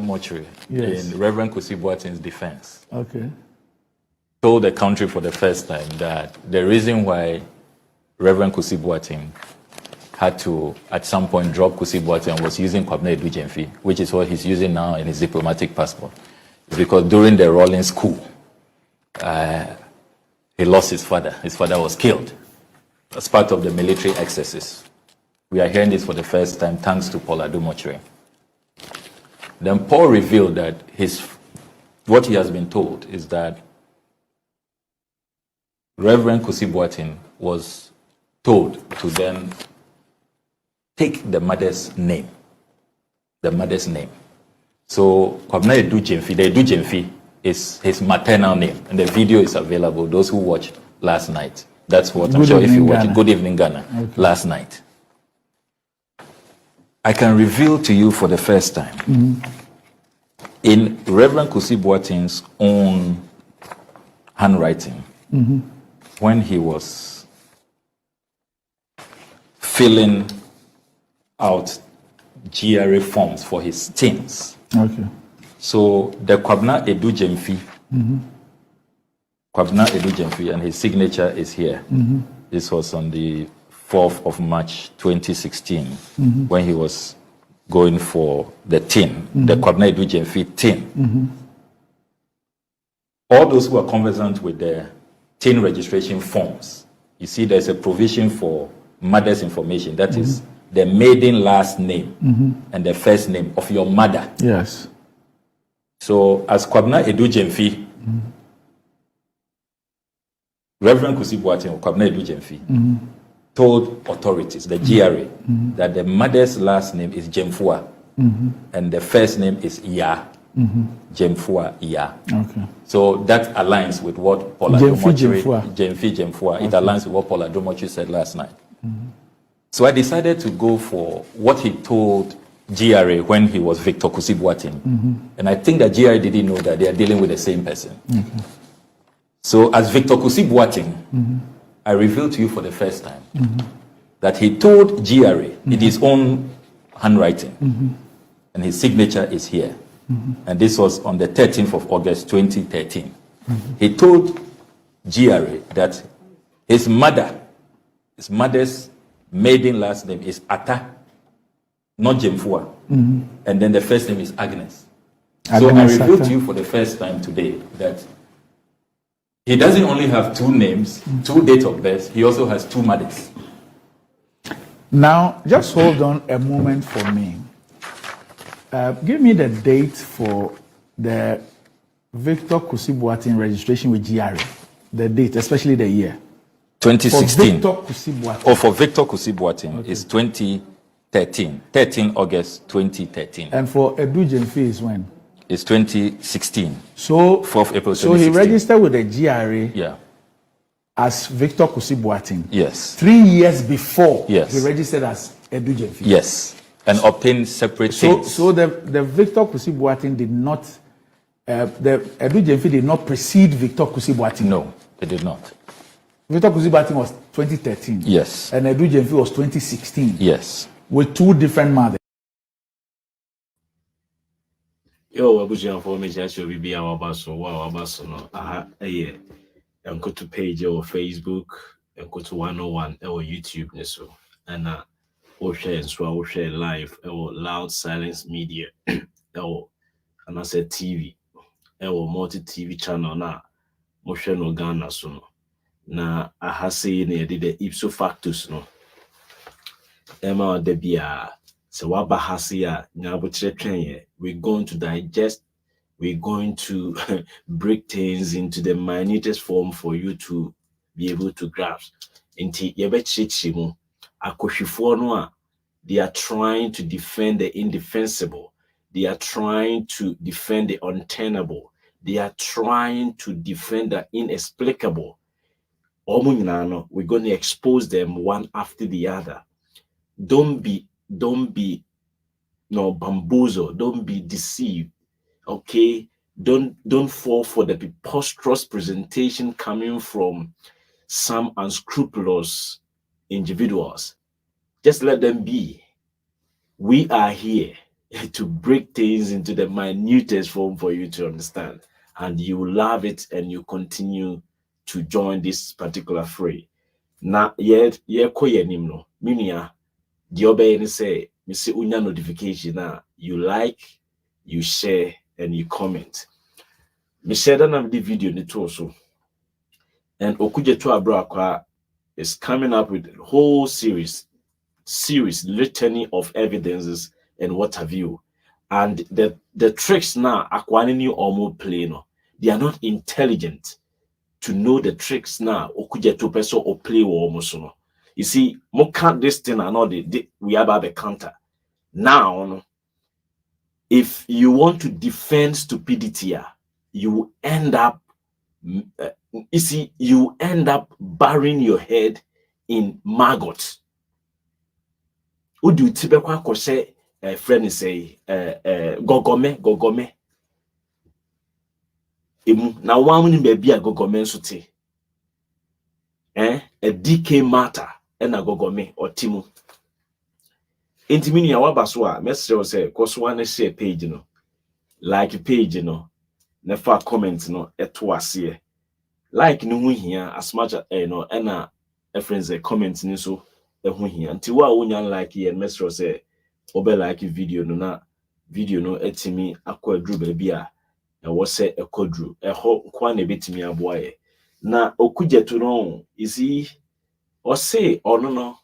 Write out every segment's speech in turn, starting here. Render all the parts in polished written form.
Mortuary Yes. in Reverend Kusi Boateng's defense. Okay. Told the country for the first time that the reason why Reverend Kusi Boateng had to, at some point, drop Kusi Boateng was using Kwabena Edu-Gyamfi, which is what he's using now in his diplomatic passport, is because during the Rawlings coup, he lost his father. His father was killed as part of the military excesses. We are hearing this for the first time thanks to Paul Adom. Then Paul revealed that what he has been told is that Reverend Kusi Boateng was told to then take the mother's name. The mother's name. So Kwabena Edu-Gyamfi, the Edu-Gyamfi is his maternal name, and the video is available. Those who watched last night, that's what I'm sure if you watched it. Good Evening Ghana, okay. Last night. I can reveal to you for the first time, in Reverend Kusi Boateng's own handwriting, when he was filling out GRA forms for his teens. Okay. So the Kwabena Edu-Gyamfi, Kwabena Edu-Gyamfi, and his signature is here. This was on the 4th of March 2016, when he was going for the tin, the Kwabena Edu-Gyamfi tin. All those who are conversant with the tin registration forms, you see there's a provision for mother's information. That is the maiden last name and the first name of your mother. Yes. So as Kwabena Edu-Gyamfi, Reverend Kusi Boateng, Kwabena Edu-Gyamfi, told authorities, the GRA, that the mother's last name is Jemfua and the first name is Iya. Jemfua Iya. Okay. So that aligns with what Paul Adom Jemfua. It aligns with what Paul Adom said last night. So I decided to go for what he told GRA when he was Victor Kusi Boateng. And I think that GRA didn't know that they are dealing with the same person. So as Victor Kusi Boateng, I revealed to you for the first time that he told GRA in his own handwriting, and his signature is here. And this was on the 13th of August 2013. He told GRA that his mother's maiden last name is Atta, not Jemfua. And then the first name is Agnes. So I revealed to you for the first time today that he doesn't only have two names, two dates of birth, he also has two mothers. Now, just hold on a moment for me. Give me the date for the Victor Kusi Boateng registration with GRA. The date, especially the year. 2016. For Victor Kusi Boateng. Oh, for Victor Kusi Boateng, okay. It's 2013. 13 August 2013. And for Edu-Gyamfi is when? It's 2016. So 4th April 2016. So he registered with the GRA. Yeah. As Victor Kusi Boateng. Yes. 3 years before. Yes. He registered as Edu-Gyamfi. Yes. And obtained separate things. So the Victor Kusi Boateng did not, the Edu-Gyamfi did not precede Victor Kusi Boateng. No, it did not. Victor Kusi Boateng was 2013. Yes. And Edu-Gyamfi was 2016. Yes. With two different mothers. Yo, abuja for me just will be our basso, wow, basso no. Aha, yeah. And go to page or Facebook and go to 101 or YouTube so. And or share and so or share live or Loud Silence Media or and I said TV or multi TV channel na mo share no Ghana so no. Na aha say ne did the ipso factus no. Emma debia so we're going to digest, we're going to break things into the minutest form for you to be able to grasp. They are trying to defend the indefensible. They are trying to defend the untenable. They are trying to defend the inexplicable. We're going to expose them one after the other. Don't be bamboozled, don't be deceived, okay? Don't fall for the preposterous presentation coming from some unscrupulous individuals. Just let them be. We are here to break things into the minutest form for you to understand, and you will love it, and you continue to join this particular fray. Na ye koye nim no minia the obey ni say me see unya notification na you like, you share, and you comment. Me share that the video ni too so, and okuje to abra is coming up with a whole series litany of evidences and what have you. And the tricks now akwani or more plain, they are not intelligent to know the tricks now. Okuje to person or play or almost no. You see, more count this thing and all we have the counter. Now, if you want to defend stupidity, you end up you end up burying your head in maggots. Would you typically say a friend say gogome now one baby a gogome sote a DK matter and a gogome or timu intimini awabaswa message say cause one share page no like page no never comment no eto ase like no here as much as no na a friends a comment ni so ehu here until wa wonya like here message say obe like video no na video no etimi akwadru baby a ewo se ekodru eho kwa na betimi aboaye na okujetu no isi o say ono no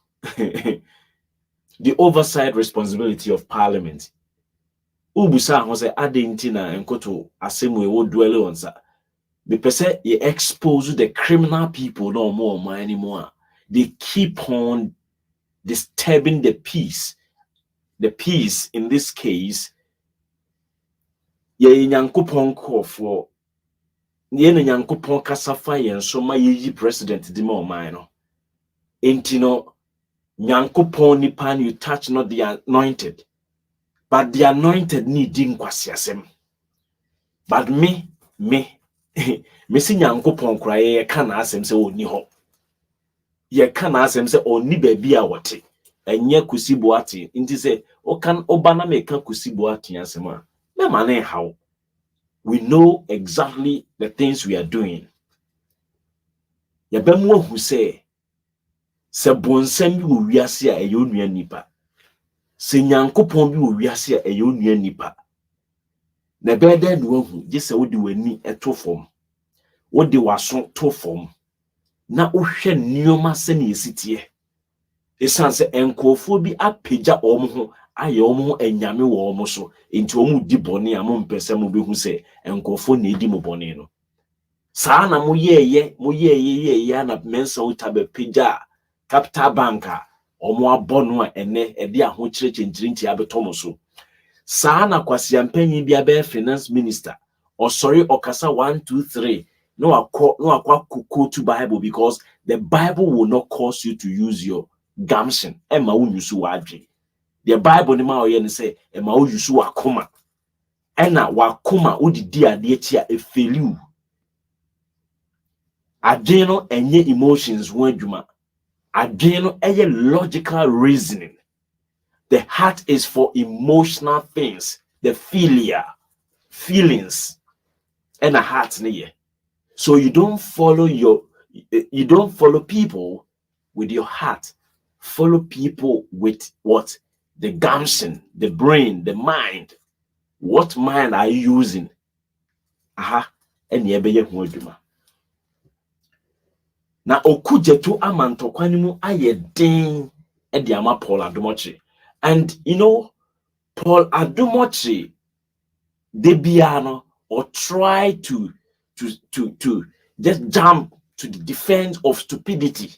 the oversight responsibility of parliament. Ubusa ho say adenti na enkoto asemu ewo dwele onsa. Be pese ye expose the criminal people no more anymore. They keep on disturbing the peace. The peace in this case ye nyankopon for ye nyankopon kasafa yen so ma ye president di ma oman no. Enti no nyankopon nipa you touch not the anointed, but the anointed need kwasiasem. But me si nyankopon kra ye ka na asem se oni ho. Ye ka na asem se oni baabi a wote. Enye kusibo ati nti se okan obana me ka kusibo ati asem a me mane how. We know exactly the things we are doing. Ye bemwo hu se bonsam bi wo wiase a eyo nua nipa. Se nyankopon bi wo wiase a eyo nua nipa. Na bede no hu je se wodi wani eto fom. Wodi waso to fom. Na ohwe nioma se na esitie. Esan se enkofo bi apagya omho aye omho anyame wo omho so enti omu di bone a mo mpese mo behu se enkofo na edi mo bone no. Saa na mo ye na mensa utabe pagya Capital Banker omo abono a ene ede aho kirekinti abetomo so. Saa na kwasi ampanyi bia be finance minister sorry okasa 1 2 3 no akwa to Bible because the Bible will not cause you to use your gumption ema unyusu wadwe. The Bible ni ma oye ni say ema unyusu wakoma ena wakoma udidi ade tia efeliu adeno enye emotions ho adwuma adeno eye logical reasoning. The heart is for emotional things, the feelings, and a heart near. So you don't follow people with your heart. Follow people with what? The gumption, the brain, the mind. What mind are you using? And yebeye huoduma. Na okujetu amantokwanimu ayedin ediama Paul Adomoche. And you know, Paul Adomoche debiano or try to just jump to the defense of stupidity.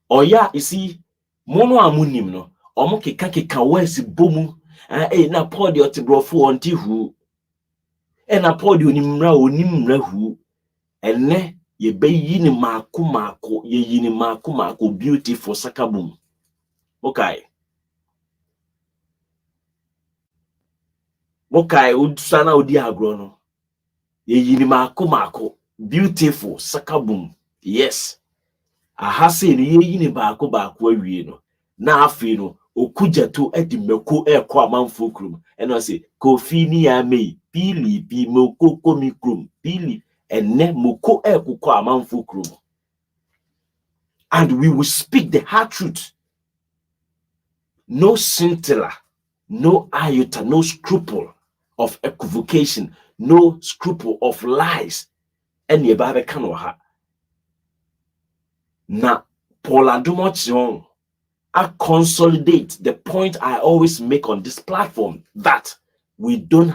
Or yeah, you see, mono amunim no, omo keka wesi bomu, na Paul de otibrofo onti hu, na Paul de onimra hu, ene ye be yini mako, ye yini mako beautiful sakabum. Okay. Okay, udsana udi agrono. Ye yini mako beautiful sakabum. Yes. Ahase no ye yini bako awie no. Na afi no okujetu edi meko eko amanfo krum and I say kofi ni ame pili pi moko komi krum pili ene moko eko kwa amanfo krum. And we will speak the hard truth. No scintilla, no iota, no scruple of equivocation, no scruple of lies. And ye babe kanoha. Na Paul Adumochion, I consolidate the point I always make on this platform that we don't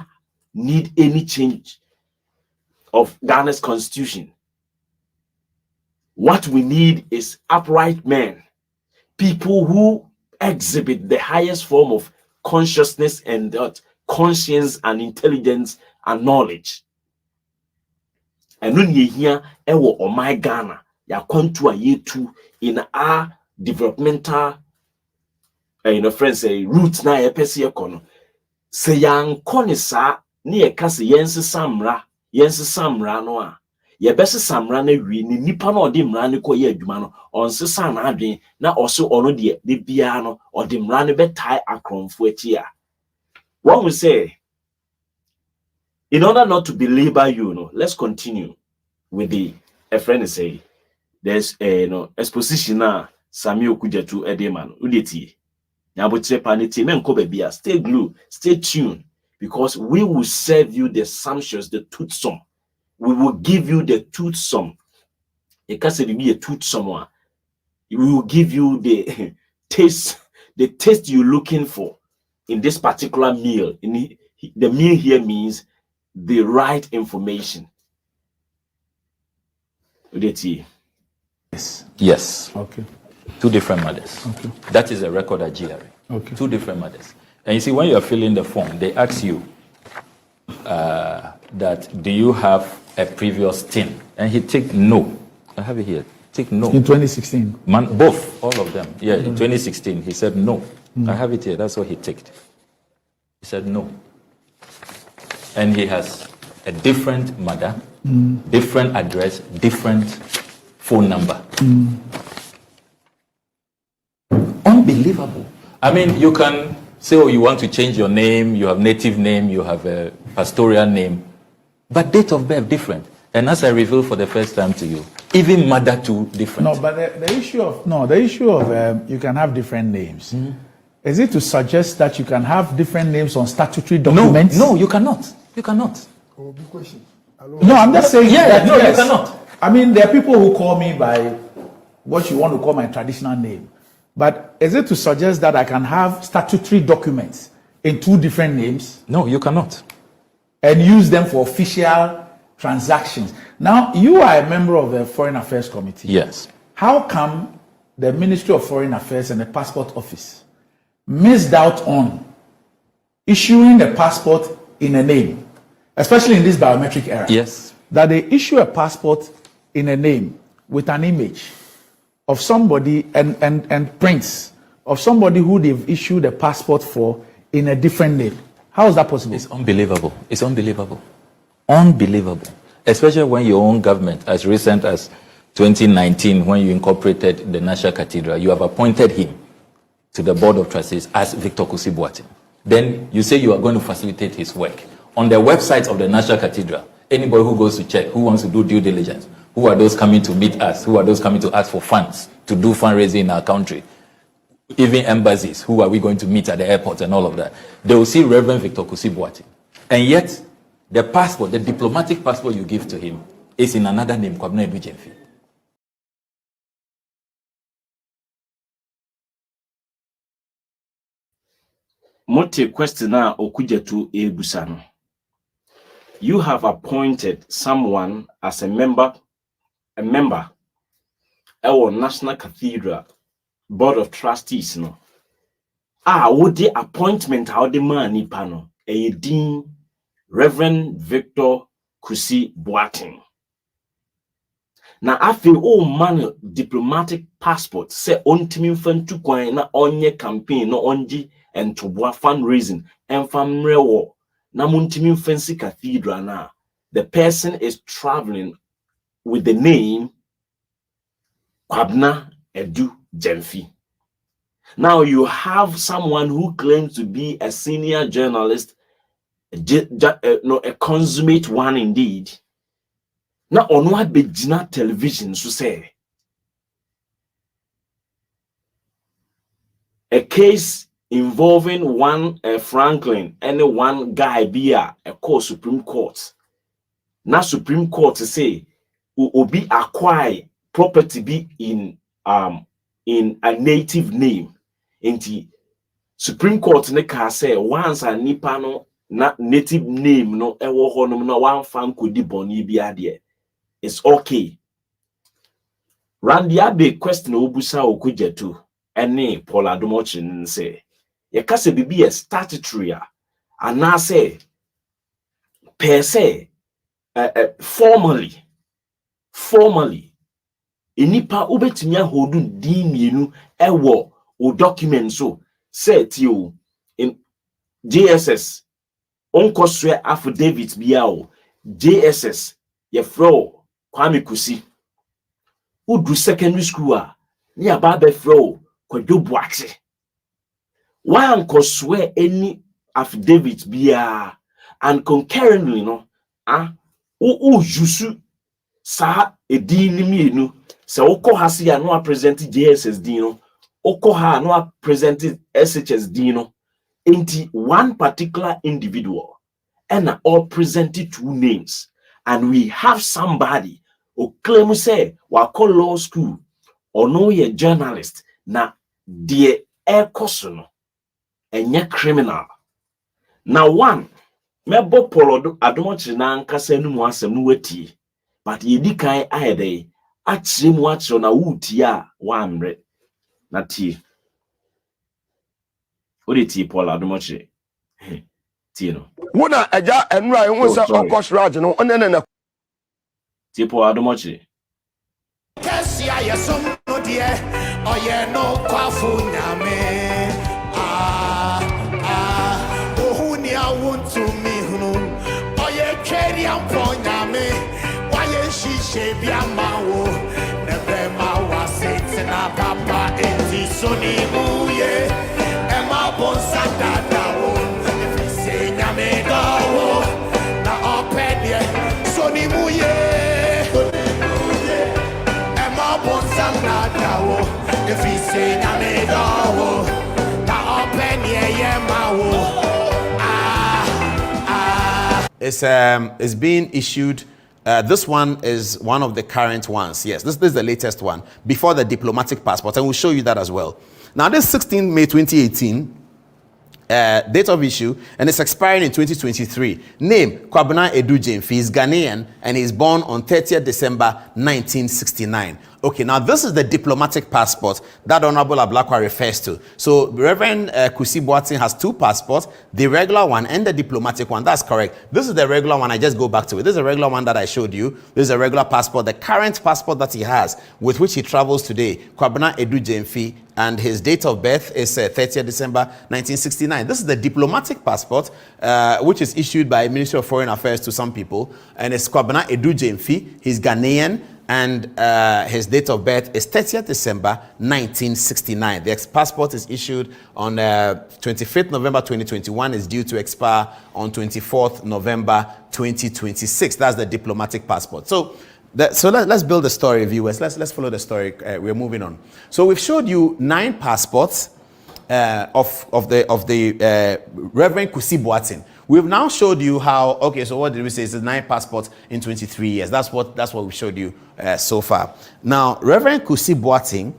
need any change of Ghana's constitution. What we need is upright men, people who exhibit the highest form of consciousness and conscience and intelligence and knowledge. And when you hear ewo o my Ghana, ya kwantu a yetu in our developmental friends say root na ye pese ekono. Se yan konisa ni e kase yense samra no a ye bese samra na wi ni nipa na odi mra ne ko ye adwuma no onsesa na adwen na oso ono de bia no odi mra ne betai akronfo achi a. One will say, in order not to belabor you, let's continue with the a friend say there's a exposition na Samuel Kujetu Edeman udeti. Stay glued, stay tuned, because we will serve you the sumptuous, the toothsome. We will give you the toothsome. It can't say be a toothsome. We will give you the taste you're looking for in this particular meal. The meal here means the right information. Yes. Okay. Two different mothers. Okay. That is a record at GRA. Okay. Two different mothers. And you see, when you're filling the form, they ask you that do you have a previous stint? And he ticked no. I have it here. Tick no. In 2016. Both, all of them. Yeah, in 2016, he said no. I have it here. That's what he ticked. He said no. And he has a different mother, different address, different phone number. Unbelievable. I mean, you can say, oh, you want to change your name, you have native name, you have a pastoral name, but date of birth different. And as I revealed for the first time to you, even mother too different. No, but the issue of you can have different names. Is it to suggest that you can have different names on statutory documents? No, you cannot. You cannot. Oh, big question. No, I'm just saying. Yeah, no, yes. you cannot. I mean, there are people who call me by what you want to call my traditional name. But is it to suggest that I can have statutory documents in two different names? No, you cannot. And use them for official transactions. Now, you are a member of the Foreign Affairs Committee. Yes. How come the Ministry of Foreign Affairs and the Passport Office missed out on issuing the passport in a name, especially in this biometric era? Yes. That they issue a passport in a name with an image of somebody and prints of somebody who they've issued a passport for in a different name. How is that possible? It's unbelievable. It's unbelievable. Unbelievable. Especially when your own government, as recent as 2019, when you incorporated the National Cathedral, you have appointed him to the Board of Trustees as Victor Kusi Boateng. Then you say you are going to facilitate his work. On the website of the National Cathedral, anybody who goes to check, who wants to do due diligence, who are those coming to meet us, who are those coming to ask for funds to do fundraising in our country, even embassies, who are we going to meet at the airport and all of that, they will see Reverend Victor Kusi Boateng. And yet, the passport, the diplomatic passport you give to him, is in another name, Kwabena Edujemfi. Mote question na Okujetu Ebusano. You have appointed someone as a member our National Cathedral Board of Trustees no. What the appointment how the man ni pano a Dean Reverend Victor Kusi Boateng. Na afi o man diplomatic passport se ontimi fantu kwan na onye campaign no onji and to fundraising and famrewo na muntimi fancy cathedral na the person is traveling with the name Kwabena Edu Jemfi. Now you have someone who claims to be a senior journalist, a consummate one indeed. Now on what begina television so say a case involving one Franklin and one guy be a call Supreme Court. Now Supreme Court to say obi acquire property be in a native name. Inti Supreme Court ne ka say once a nipa no na native name no ewo ho no na wan fan kodi boni bi ade. It's okay. Randy Abe question obusa okujetu ene Paul Adomochin say ye ka se bibi e statutory and na say per se formally enipa obetumi ahodu din mienu ewo o document so set you in JSS onko swear affidavit bia o JSS ye fro Kwame Kusi udu secondary school a ni ababe fro Kwadwo Boakye one ko swear any affidavit bia and concurrently no jusu sa edin ni mienu se woko ha se ya no present JSS din no woko ha no present SHS din no enti one particular individual and all presented two names and we have somebody who claim say wa call law school or no ye journalist na de ekoso no enye criminal na one mebo polo Adomochere na nkasa nu mu asem no watie but yedi kan ayede achire mu achiro na wuti a wanre na tie odi tie Paul Adomochere tie no wona aja enura ehun se okosraj no onene tie Paul Adomochere Kesia yesom no die oye no kwafu nyame ohuni awuntu mi hunu oye keri ampo nyame waye shishe bia mawo nebe mawa setina papa enti soni muye ema bonsa dadawo efise nyame dawo na opedie soni muye ema bonsa dadawo efise nyame dawo na opedie ye mawo. It's being issued. This one is one of the current ones. Yes, this is the latest one before the diplomatic passport, and we'll show you that as well. Now, this 16 May 2018, date of issue, and it's expiring in 2023. Name, Kwabena Edu Jemfi, is Ghanaian, and he's born on 30th December 1969. Okay, now this is the diplomatic passport that Honorable Ablakwa refers to. So Reverend Kusi Boateng has two passports, the regular one and the diplomatic one. That's correct. This is the regular one. I just go back to it. This is the regular one that I showed you. This is a regular passport. The current passport that he has, with which he travels today, Kwabena Edu Jemfi, and his date of birth is 30th December 1969. This is the diplomatic passport, which is issued by Ministry of Foreign Affairs to some people, and it's Kwabena Edu Jemfi. He's Ghanaian, and his date of birth is 30th December 1969. The passport is issued on 25th November 2021. Is due to expire on 24th November 2026. That's the diplomatic passport. So let's build the story, viewers. Let's follow the story. We're moving on. So we've showed you 9 passports of the Reverend Kusi Boateng. We've now showed you how. Okay, so what did we say? It's 9 passports in 23 years. That's what we showed you so far. Now, Reverend Kusi Boateng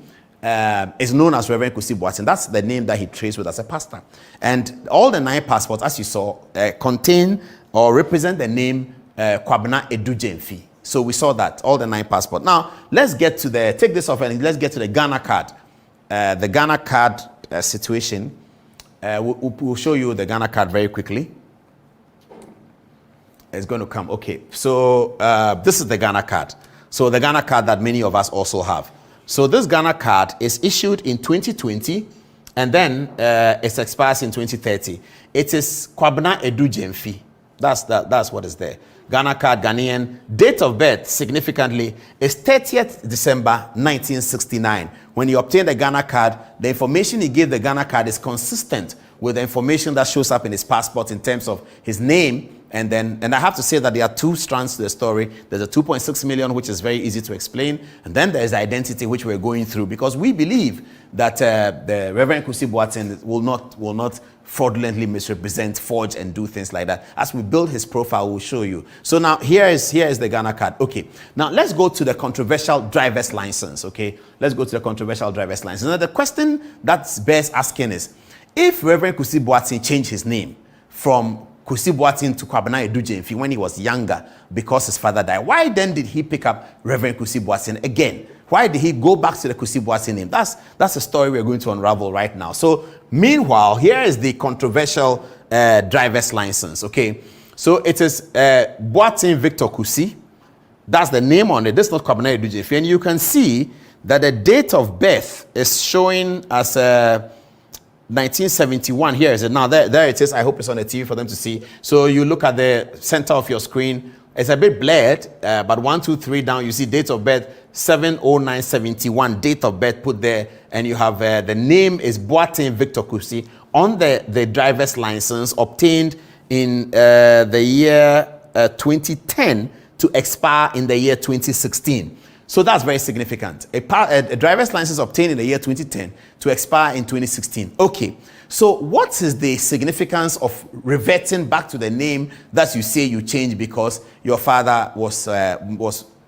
is known as Reverend Kusi Boateng. That's the name that he traced with as a pastor. And all the 9 passports, as you saw, contain or represent the name Kwabena Edu Jemfi. So we saw that, all the 9 passports. Now, let's get to take this off and let's get to the Ghana card. The Ghana card situation. We'll show you the Ghana card very quickly. It's going to come. Okay, so this is the Ghana card. So the Ghana card that many of us also have. So this Ghana card is issued in 2020 and then it expires in 2030. It is Kwabena Edu Jemfi. That's what is there. Ghana card, Ghanaian. Date of birth, significantly, is 30th December 1969. When he obtained the Ghana card, the information he gave the Ghana card is consistent with the information that shows up in his passport in terms of his name. And I have to say that there are two strands to the story. There's a 2.6 million, which is very easy to explain. And then there's identity, which we're going through, because we believe that the Reverend Kusi Boateng will not fraudulently misrepresent, forge, and do things like that. As we build his profile, we'll show you. So now here is the Ghana card. Okay, now let's go to the controversial driver's license. Okay, let's go to the controversial driver's license. Now the question that bears asking is, if Reverend Kusi Boateng changed his name from Kusi Boateng to Kwabena Edujemfi when he was younger because his father died, why then did he pick up Reverend Kusi Boateng again? Why did he go back to the Kusi Boateng name? That's a story we're going to unravel right now. So meanwhile, here is the controversial driver's license. Okay, so it is Boateng Victor Kusi. That's the name on it. This is not Kwabena Edujemfi, and you can see that the date of birth is showing as 1971. Here is it. Now there it is. I hope it's on the TV for them to see. So you look at the center of your screen. It's a bit blurred, but 1, 2, 3 down, you see date of birth 7/09/71. Date of birth put there, and you have the name is Boateng Victor Kusi on the driver's license obtained in the year 2010 to expire in the year 2016. So that's very significant. A driver's license obtained in the year 2010 to expire in 2016. Okay, so what is the significance of reverting back to the name that you say you changed because your father was,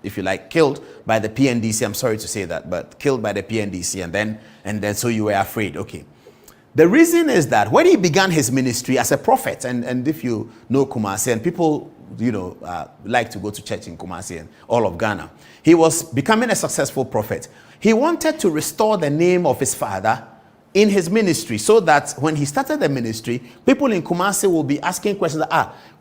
if you like, killed by the PNDC? I'm sorry to say that, but killed by the PNDC, and then so you were afraid. Okay. The reason is that when he began his ministry as a prophet, and if you know Kumasi, and people like to go to church in Kumasi and all of Ghana, he was becoming a successful prophet. He wanted to restore the name of his father in his ministry, so that when he started the ministry, people in Kumasi will be asking questions.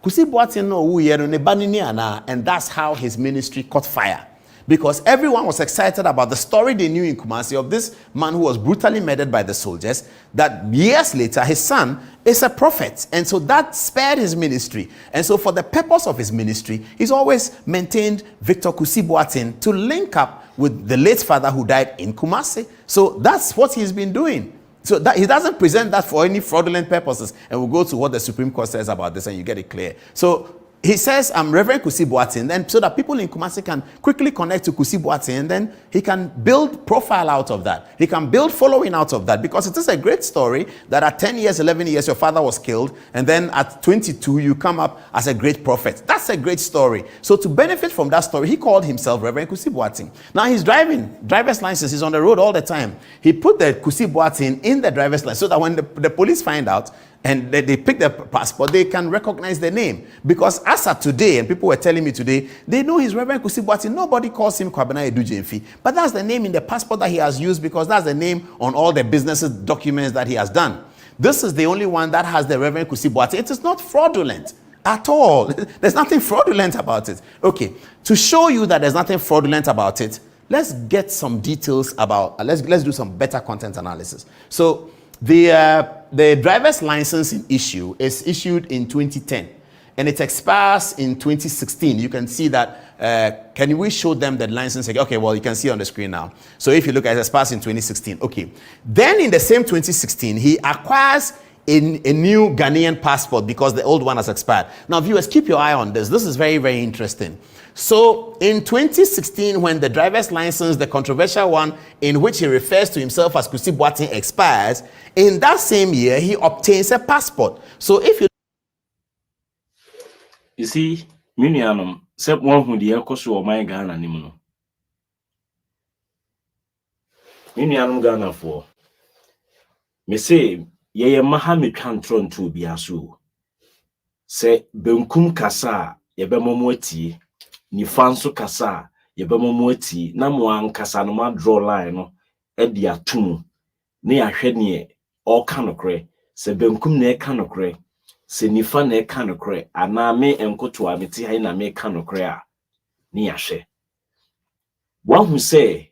Kusi Boateng no wu yero ne banini ana, and that's how his ministry caught fire. Because everyone was excited about the story they knew in Kumasi of this man who was brutally murdered by the soldiers, that years later his son is a prophet. And so that spared his ministry. And so for the purpose of his ministry, he's always maintained Victor Kusi Boateng to link up with the late father who died in Kumasi. So that's what he's been doing. So that he doesn't present that for any fraudulent purposes. And we'll go to what the Supreme Court says about this, and you get it clear. So he says, I'm Reverend Kusi Boateng, then so that people in Kumasi can quickly connect to Kusi Boateng, and then he can build profile out of that. He can build following out of that, because it is a great story that at 10 years, 11 years, your father was killed, and then at 22, you come up as a great prophet. That's a great story. So to benefit from that story, he called himself Reverend Kusi Boateng. Now he's driver's license, he's on the road all the time. He put the Kusi Boateng in the driver's license so that when the police find out, and they pick their passport, they can recognize the name. Because as of today, and people were telling me today, they know he's Reverend Kusi Boateng. Nobody calls him Kwabena Edujemfi. But that's the name in the passport that he has used, because that's the name on all the business documents that he has done. This is the only one that has the Reverend Kusi Boateng. It is not fraudulent at all. There's nothing fraudulent about it. Okay, to show you that there's nothing fraudulent about it, let's get some details about, let's do some better content analysis. So the driver's license in issue is issued in 2010, and it expires in 2016. You can see that. Can we show them the license? Okay, well, you can see on the screen now. So if you look at it, expires in 2016. Okay. Then in the same 2016, he acquires a new Ghanaian passport because the old one has expired. Now, viewers, keep your eye on this. This is very, very interesting. So in 2016, when the driver's license, the controversial one in which he refers to himself as Kusi Boateng, expires, in that same year, he obtains a passport. So if you see, Minianum, except one who the Ecosu or my Ghana Nimuno. Minianum Ghana for me say, ye Mahami Cantron to be asu. Say, Benkum Kasa, ye bemomoti. Ni fanso kasa yebemomoti na mo ankasa no ma draw line no e dia atum ne ahwe ne o kanokre se benkum na e kanokre se nifa na e kanokre ana me enkoto ameti hai na me kanokre a ne ahwe one who say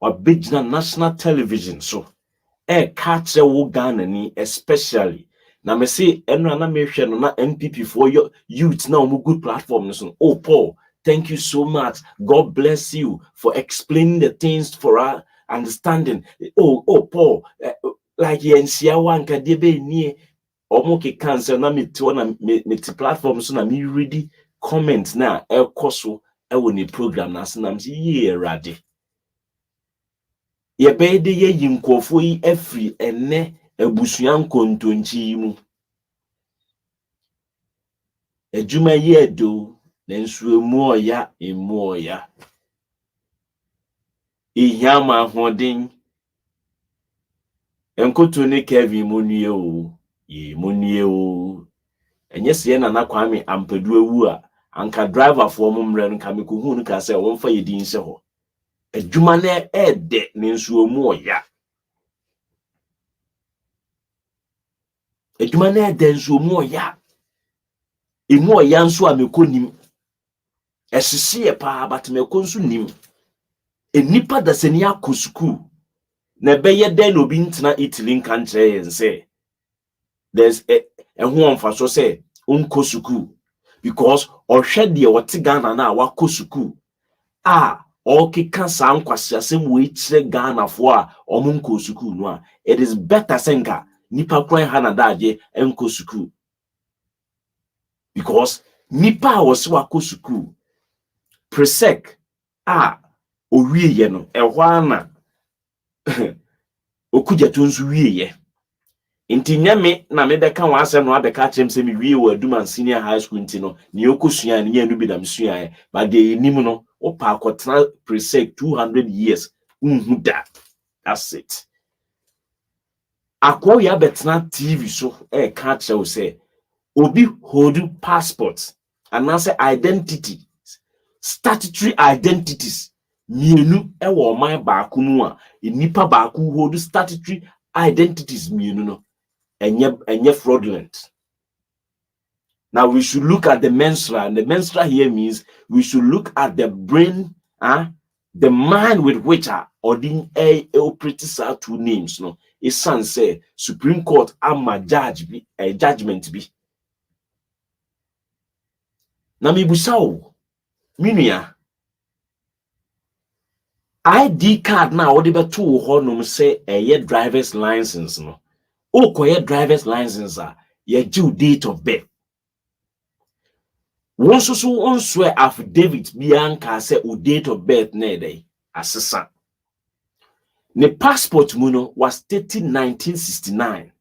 wabegina national television so e ka kire wo Ghana ni, especially na me say eno na me hwe no na MPP for your youth na omu good platform so. Oh Paul, thank you so much. God bless you for explaining the things for our understanding. Oh Paul, like yensia wanka de be nie omo ke cancel na me to na me platform so na me ready comment na ekoso e wo ni program na senam si ye erade. Ye be de ye yinkofo yi afri enne abusua nkontonchi mu. Ejuma ye do nensu emu oya emu oya. Ihama hoden enkoto ne Kevin munie o ye munie o enye se na na kwame ampadu ewu a anka driver for mumre no ka me ko hu no ka se won fa yedin se ho adwuma na ede ne nsuo mu oya adwuma na ede nsuo mu oya emu oya nso a me ko nim esisi e pa but me ko nso nim enipa da seni akosuku na beye den obi ntena Italy nkan kire yen se there's a who on for so say unkosuku because ohwe de wote Ghana na wakosuku okeka sa nkwase asem we kire Ghana fo a omunkosuku no a it is better senka nipa kwan ha na daje enkosuku because nipa was wakosuku presec owie ye no ehwa na okuja tonsu wie ye inti nyame na me beka wa asem no abeka chem se me wie wa Adum Senior High School inti no ne okosua ne yanu bi dam sua but de enim no opa akotena presec 200 years da. That's it. Akwo ya betena TV so ka chew say obi hold passport and now say identity statutory identities mienu ewo man baako mu a enipa baako hold statutory identities mienu no enye fraudulent. Now we should look at the menstrual, and the menstrual here means we should look at the brain, the mind with which ordin operates our two names. No, it's son say Supreme Court ama judge be a judgment be. Na mi busao minia ID card na odi be to honum say a driver's license no. O koye driver's license ye due date of birth. Once so on swear affidavit bianca say o date of birth na day asesa. The passport muno was dated 1969.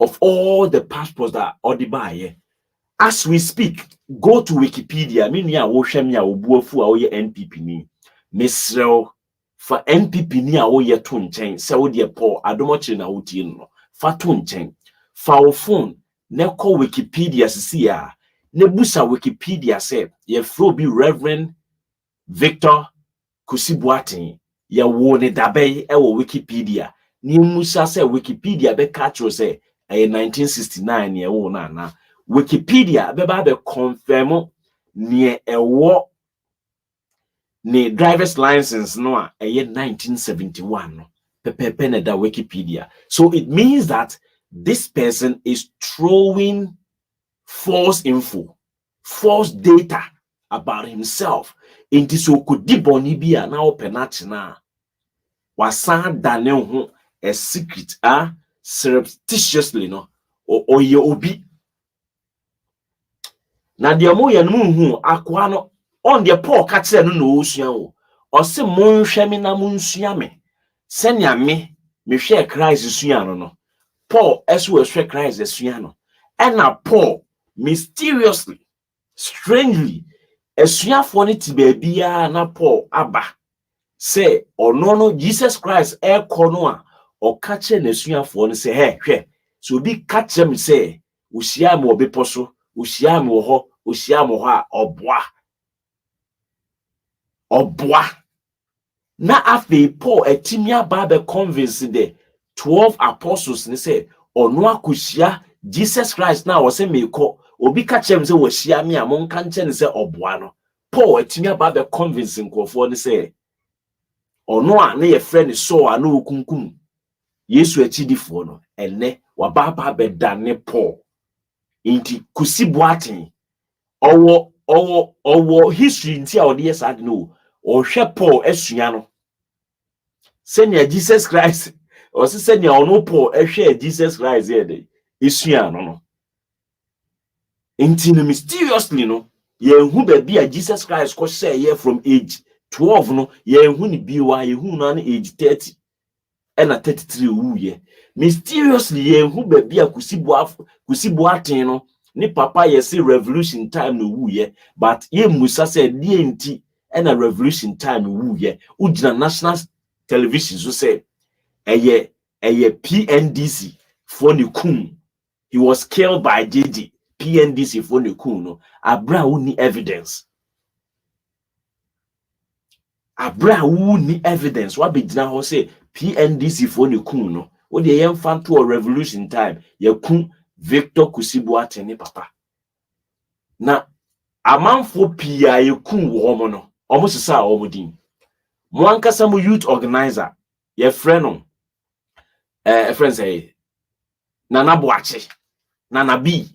Of all the passports that odiba as we speak, go to Wikipedia. Me nia wo hwem ya obuafu a oye NPP ni. Mesrel for NPP ni a oye to nchen se wo de Paul adom otchere na wo tie no. Fa to nchen. Fa wo phone ne call Wikipedia sisi a ne busa Wikipedia say ye fro bi Reverend Victor Kusibuatin ye wo ne dabe wo Wikipedia ni musa say Wikipedia be catch say 1969 ye wo na Wikipedia beba be confirm ne ewo ne driver's license no a 1971 no pepepe na da Wikipedia. So it means that this person is throwing false info, false data about himself into so could diboni bia na openach na wasan dane ho a secret surreptitiously no or ye obi na de mo ye no hu akwa no on de Paul ka kire no no osua o o se mo nhwe me na mo nsua me senya me hwe Christ sua no Paul eso hwe Christ sua no na Paul mysteriously strangely esuafo ne ti baabia na Paul aba say no Jesus Christ kono a o ka kire na esuafo ne say hwe so bi ka kire me say usia me obepo so usia me wo ho a oboa na afi Paul etimia ba be convince the 12 apostles ne say ono akosia Jesus Christ na wo say me ko obi ka kire me say wo hia me a mon ka nche ne say oboa no Paul etimia ba be convince nkofo ne say ono a na ye friend so a na okunkum Yesu achidifo no ene wababa bedane Paul inti Kusi Boateng owo history nti a odi sad no o hwe Paul asua no senior Jesus Christ o se senior ono Paul hwe Jesus Christ here dey esua no inti no mysteriously no ye hu ba bia Jesus Christ ko say here from age 12 no ye hu ni biwa ye hu na age 30 and at 33 wuye mysteriously ye hu ba bia Kusi Boateng no ni papa ye say revolution time no wuye but ye musa say die enti and a revolution time wuye ugina national television so say eye PNDC for the kum he was killed by JD PNDC for the kum no abra uni evidence what be gina ho say PNDC for the kum no o de yem fan to a revolution time ye kum Victor Kusi Boateng ni papa na amanfo pia ye kum wo mo no omo sesa wo mo din mo ankasa mo youth organizer ye friend no friend say Nana Boakye Nana B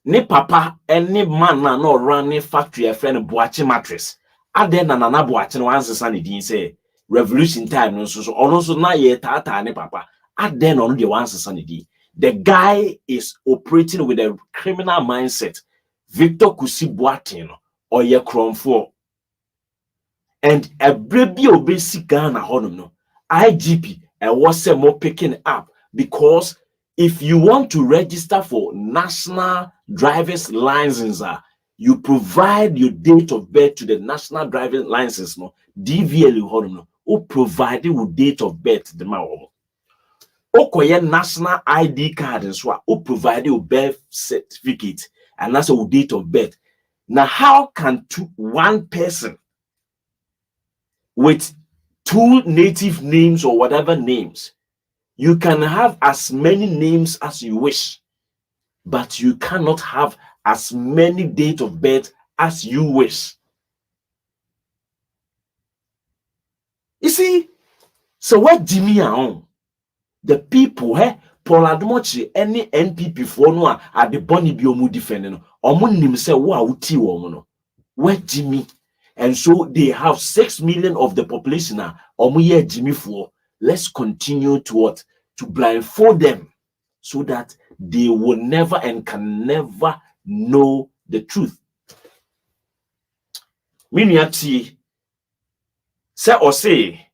ni papa any man na no run ni factory ye friend Boakye mattress ade na Nana Boakye no ansesa ni din say revolution time no so ono so na ye tata ni papa ade no de ansesa ni din. The guy is operating with a criminal mindset. Victor Kusi Boateng or ye kromfo. And a baby obesi Ghana honum no. IGP and what's more picking up because if you want to register for national driver's license, you provide your date of birth to the national driver's license no. DVL honum no. Who provide with date of birth the man. Okoye national ID card and so who provide your birth certificate and that's your date of birth. Now, how can one person with two native names or whatever names, you can have as many names as you wish, but you cannot have as many date of birth as you wish. You see, so what Jimmy on? The people, Paul Admochi, any NPP for no at the Bonnie Biomu defending, or Munim say, wow, T woman, where Jimmy, and so they have 6 million of the population now, or muye Jimmy for. Let's continue to what? To blindfold them so that they will never and can never know the truth. Miniati say or say.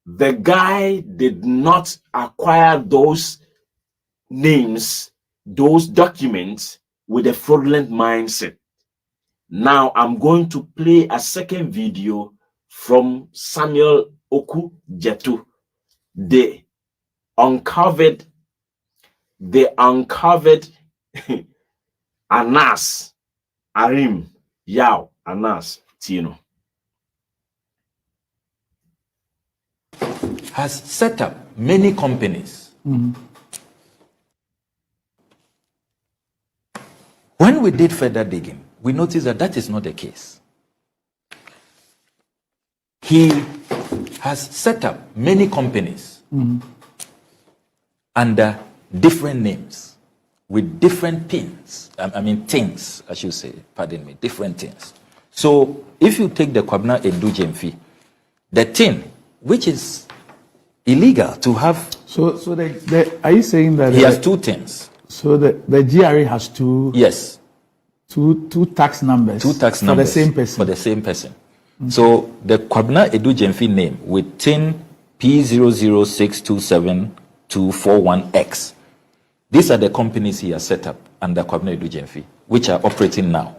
The guy did not acquire those names, those documents with a fraudulent mindset. Now I'm going to play a second video from Samuel Oku Jetu. They uncovered Anas Arim Yao Anas Tino. Has set up many companies. When we did further digging, we noticed that that is not the case. He has set up many companies under different names with different things, I should say, pardon me, different things. So if you take the Kwabena Edu Gyamfi, the thing which is illegal to have. So are you saying that he has two things? So the GRA has two. Yes. Two tax numbers. Two tax numbers for the same person. For the same person. So the Kwabena Edu Gyamfi name with tin P006272441X. These are the companies he has set up under Kwabena Edu Gyamfi, which are operating now.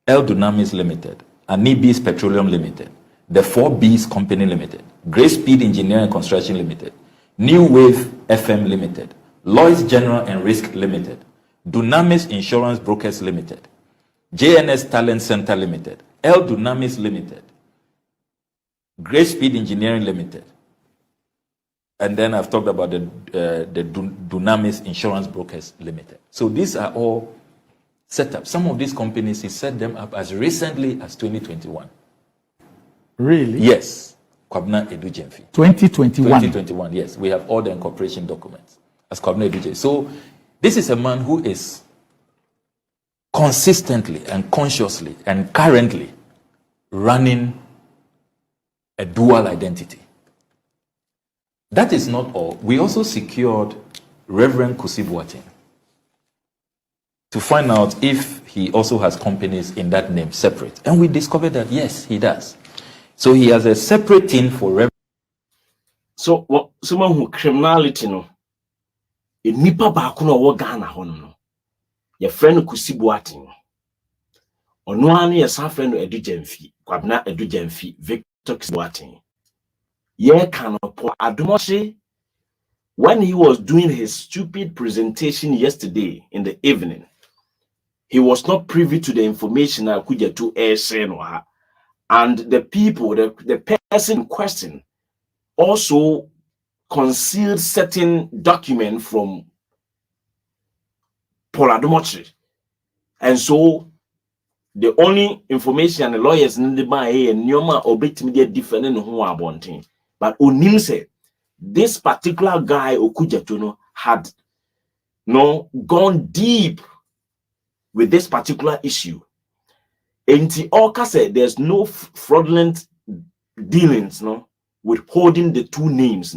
El Dunamis Limited, Anibis Petroleum Limited, the 4Bs Company Limited, Great Speed Engineering and Construction Limited, New Wave FM Limited, Lloyds General and Risk Limited, Dunamis Insurance Brokers Limited, JNS Talent Center Limited, El Dunamis Limited, Great Speed Engineering Limited, and then I've talked about the Dunamis Insurance Brokers Limited. So these are all set up. Some of these companies, he set them up as recently as 2021. Really? Yes. Kwabena Edu Gyamfi. 2021. 2021, yes. We have all the incorporation documents. as Kwabena Edugye. So this is a man who is consistently and consciously and currently running a dual identity. That is not all. We also secured Reverend Kusi Boateng to find out if he also has companies in that name separate. And we discovered that, yes, he does. So he has a separate team for Reverend. So, what someone who criminality, no, in Nipa Bakuno, what Ghana, no, your friend Kusi Boateng, or no one is a friend Edugye, Kwabena Edugye, Victor Boateng. Yeah, can adom, when he was doing his stupid presentation yesterday in the evening, he was not privy to the information I could get to air, and the people, the person in question, also concealed certain document from Paul Adom, and so the only information the lawyers need to buy and Nyoma obey media different in who are wanting. But Onim said this particular guy Okudjatuno had gone deep with this particular issue. And Oka said there's no fraudulent dealings, with holding the two names,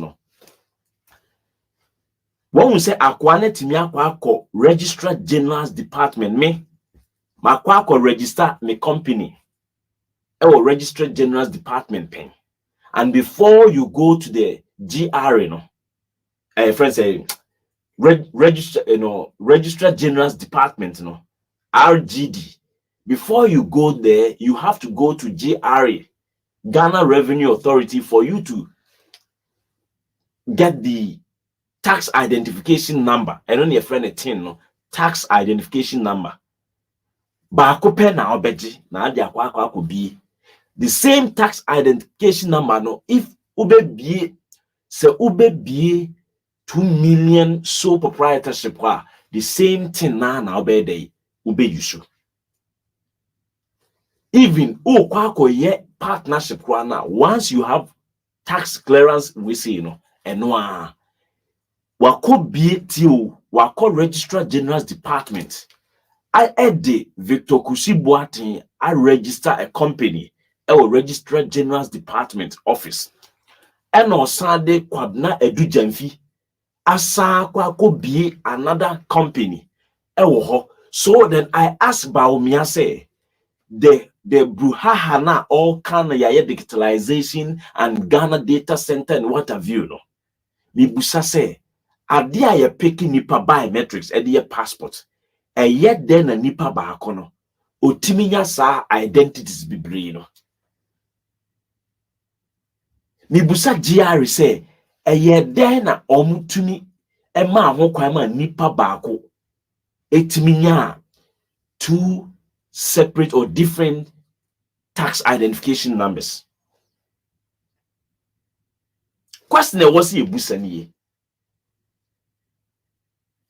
When we say Akwane Timiakwako Registrar General's Department, me Makwako register me company, or Registrar General's Department pen. And before you go to the GRA, friends say Registrar General's Department, RGD. Before you go there, you have to go to GRA, Ghana Revenue Authority, for you to get the tax identification number. I don't need a friend a tin, tax identification number. Bakope na obeji na adi akwa could be the same tax identification number. No, if ube be 2 million sole proprietorship, the same thing na ube day ube issue. Even kwako ye partnership now, once you have tax clearance, we say and wako be till wako Registrar General's Department. I add Victor Kusi Boateng, I register a company, or Registrar General's Department office. And on Sunday, Kwabena Edugye, asa kwako be another company. So then I asked Baumia say, the Bruhahana all kind of digitalization and Ghana data center and what have you, Mibusa say, adia ye picking nipa biometrics, your passport. And yet then a nipa bakono otiminya sa identities bibrino. Mibusa GR say a yet then a omutuni a ma kwama nipa bako etiminya 2 separate or different tax identification numbers. Question was ye busani.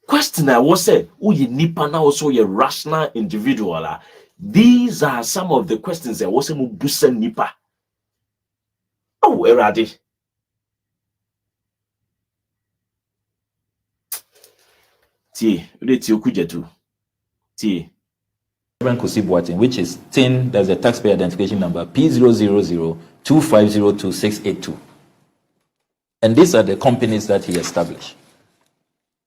Question I was said, uye nipa na also a rational individual. These are some of the questions that was mu busa nipa. Oh, eradi. Ti, udeti okujetu. Ti. Reverend Kusi Boateng, which is TIN, that's the taxpayer identification number P00025022682. And these are the companies that he established.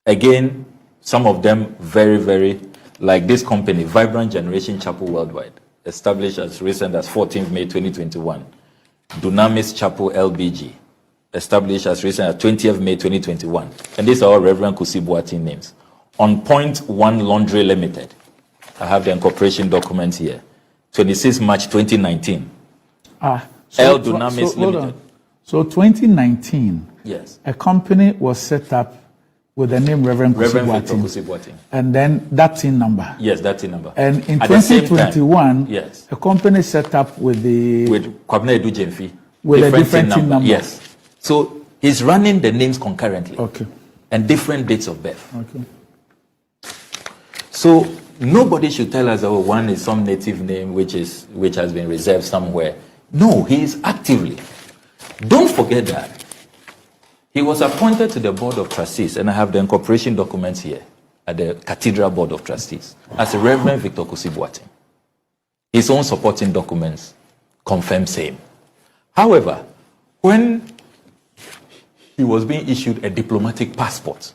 Again, some of them very, very, like this company, Vibrant Generation Chapel Worldwide, established as recent as 14th May 2021. Dunamis Chapel LBG, established as recent as 20th May 2021. And these are all Reverend Kusi Boateng names. On Point One Laundry Limited, I have the incorporation documents here. 26 March 2019. L Dunamis Limited. So 2019, yes, a company was set up with the name Reverend Kusi Boateng. And then that TIN number. Yes, that TIN number. And in 2021, yes, a company set up with Kwabena Edugye with a different TIN number. Yes. So he's running the names concurrently. Okay. And different dates of birth. Okay. So nobody should tell us that one is some native name which has been reserved somewhere. No, he is actively. Don't forget that He was appointed to the Board of Trustees, and I have the incorporation documents here at the Cathedral Board of Trustees as a Reverend Victor Kusi-Boateng. His own supporting documents confirm same. However, when he was being issued a diplomatic passport,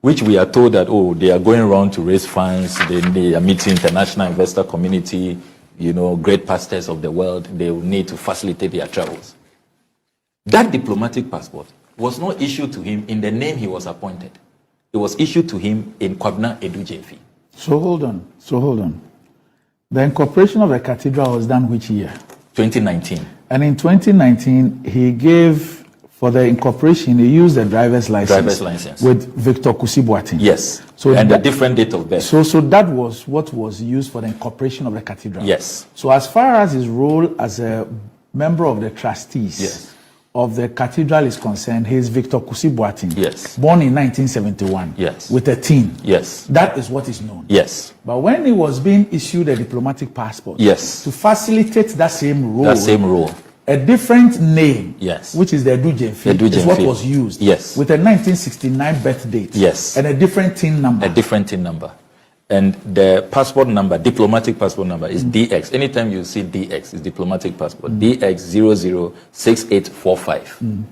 which we are told that, oh, they are going around to raise funds, they are meeting international investor community, you know, great pastors of the world, they will need to facilitate their travels. That diplomatic passport was not issued to him in the name he was appointed. It was issued to him in Kwabena Edu-Gyamfi. So hold on. The incorporation of the cathedral was done which year? 2019. And in 2019, he gave, for the incorporation, he used the driver's license. With Victor Kusi-Boateng. Yes. So and a different date of birth. So that was what was used for the incorporation of the cathedral. Yes. So as far as his role as a member of the trustees, yes, of the cathedral is concerned, he is Victor Kusi-Boateng. Yes. Born in 1971. Yes. With a teen. Yes. That is what is known. Yes. But when he was being issued a diplomatic passport, yes, to facilitate that same role, a different name, yes, which is the Edu-Gyamfi, is what was used. Yes. With a 1969 birth date. Yes. And a different TIN number. A different TIN number. And the passport number, diplomatic passport number, is DX. Anytime you see DX, it's diplomatic passport. DX 006845.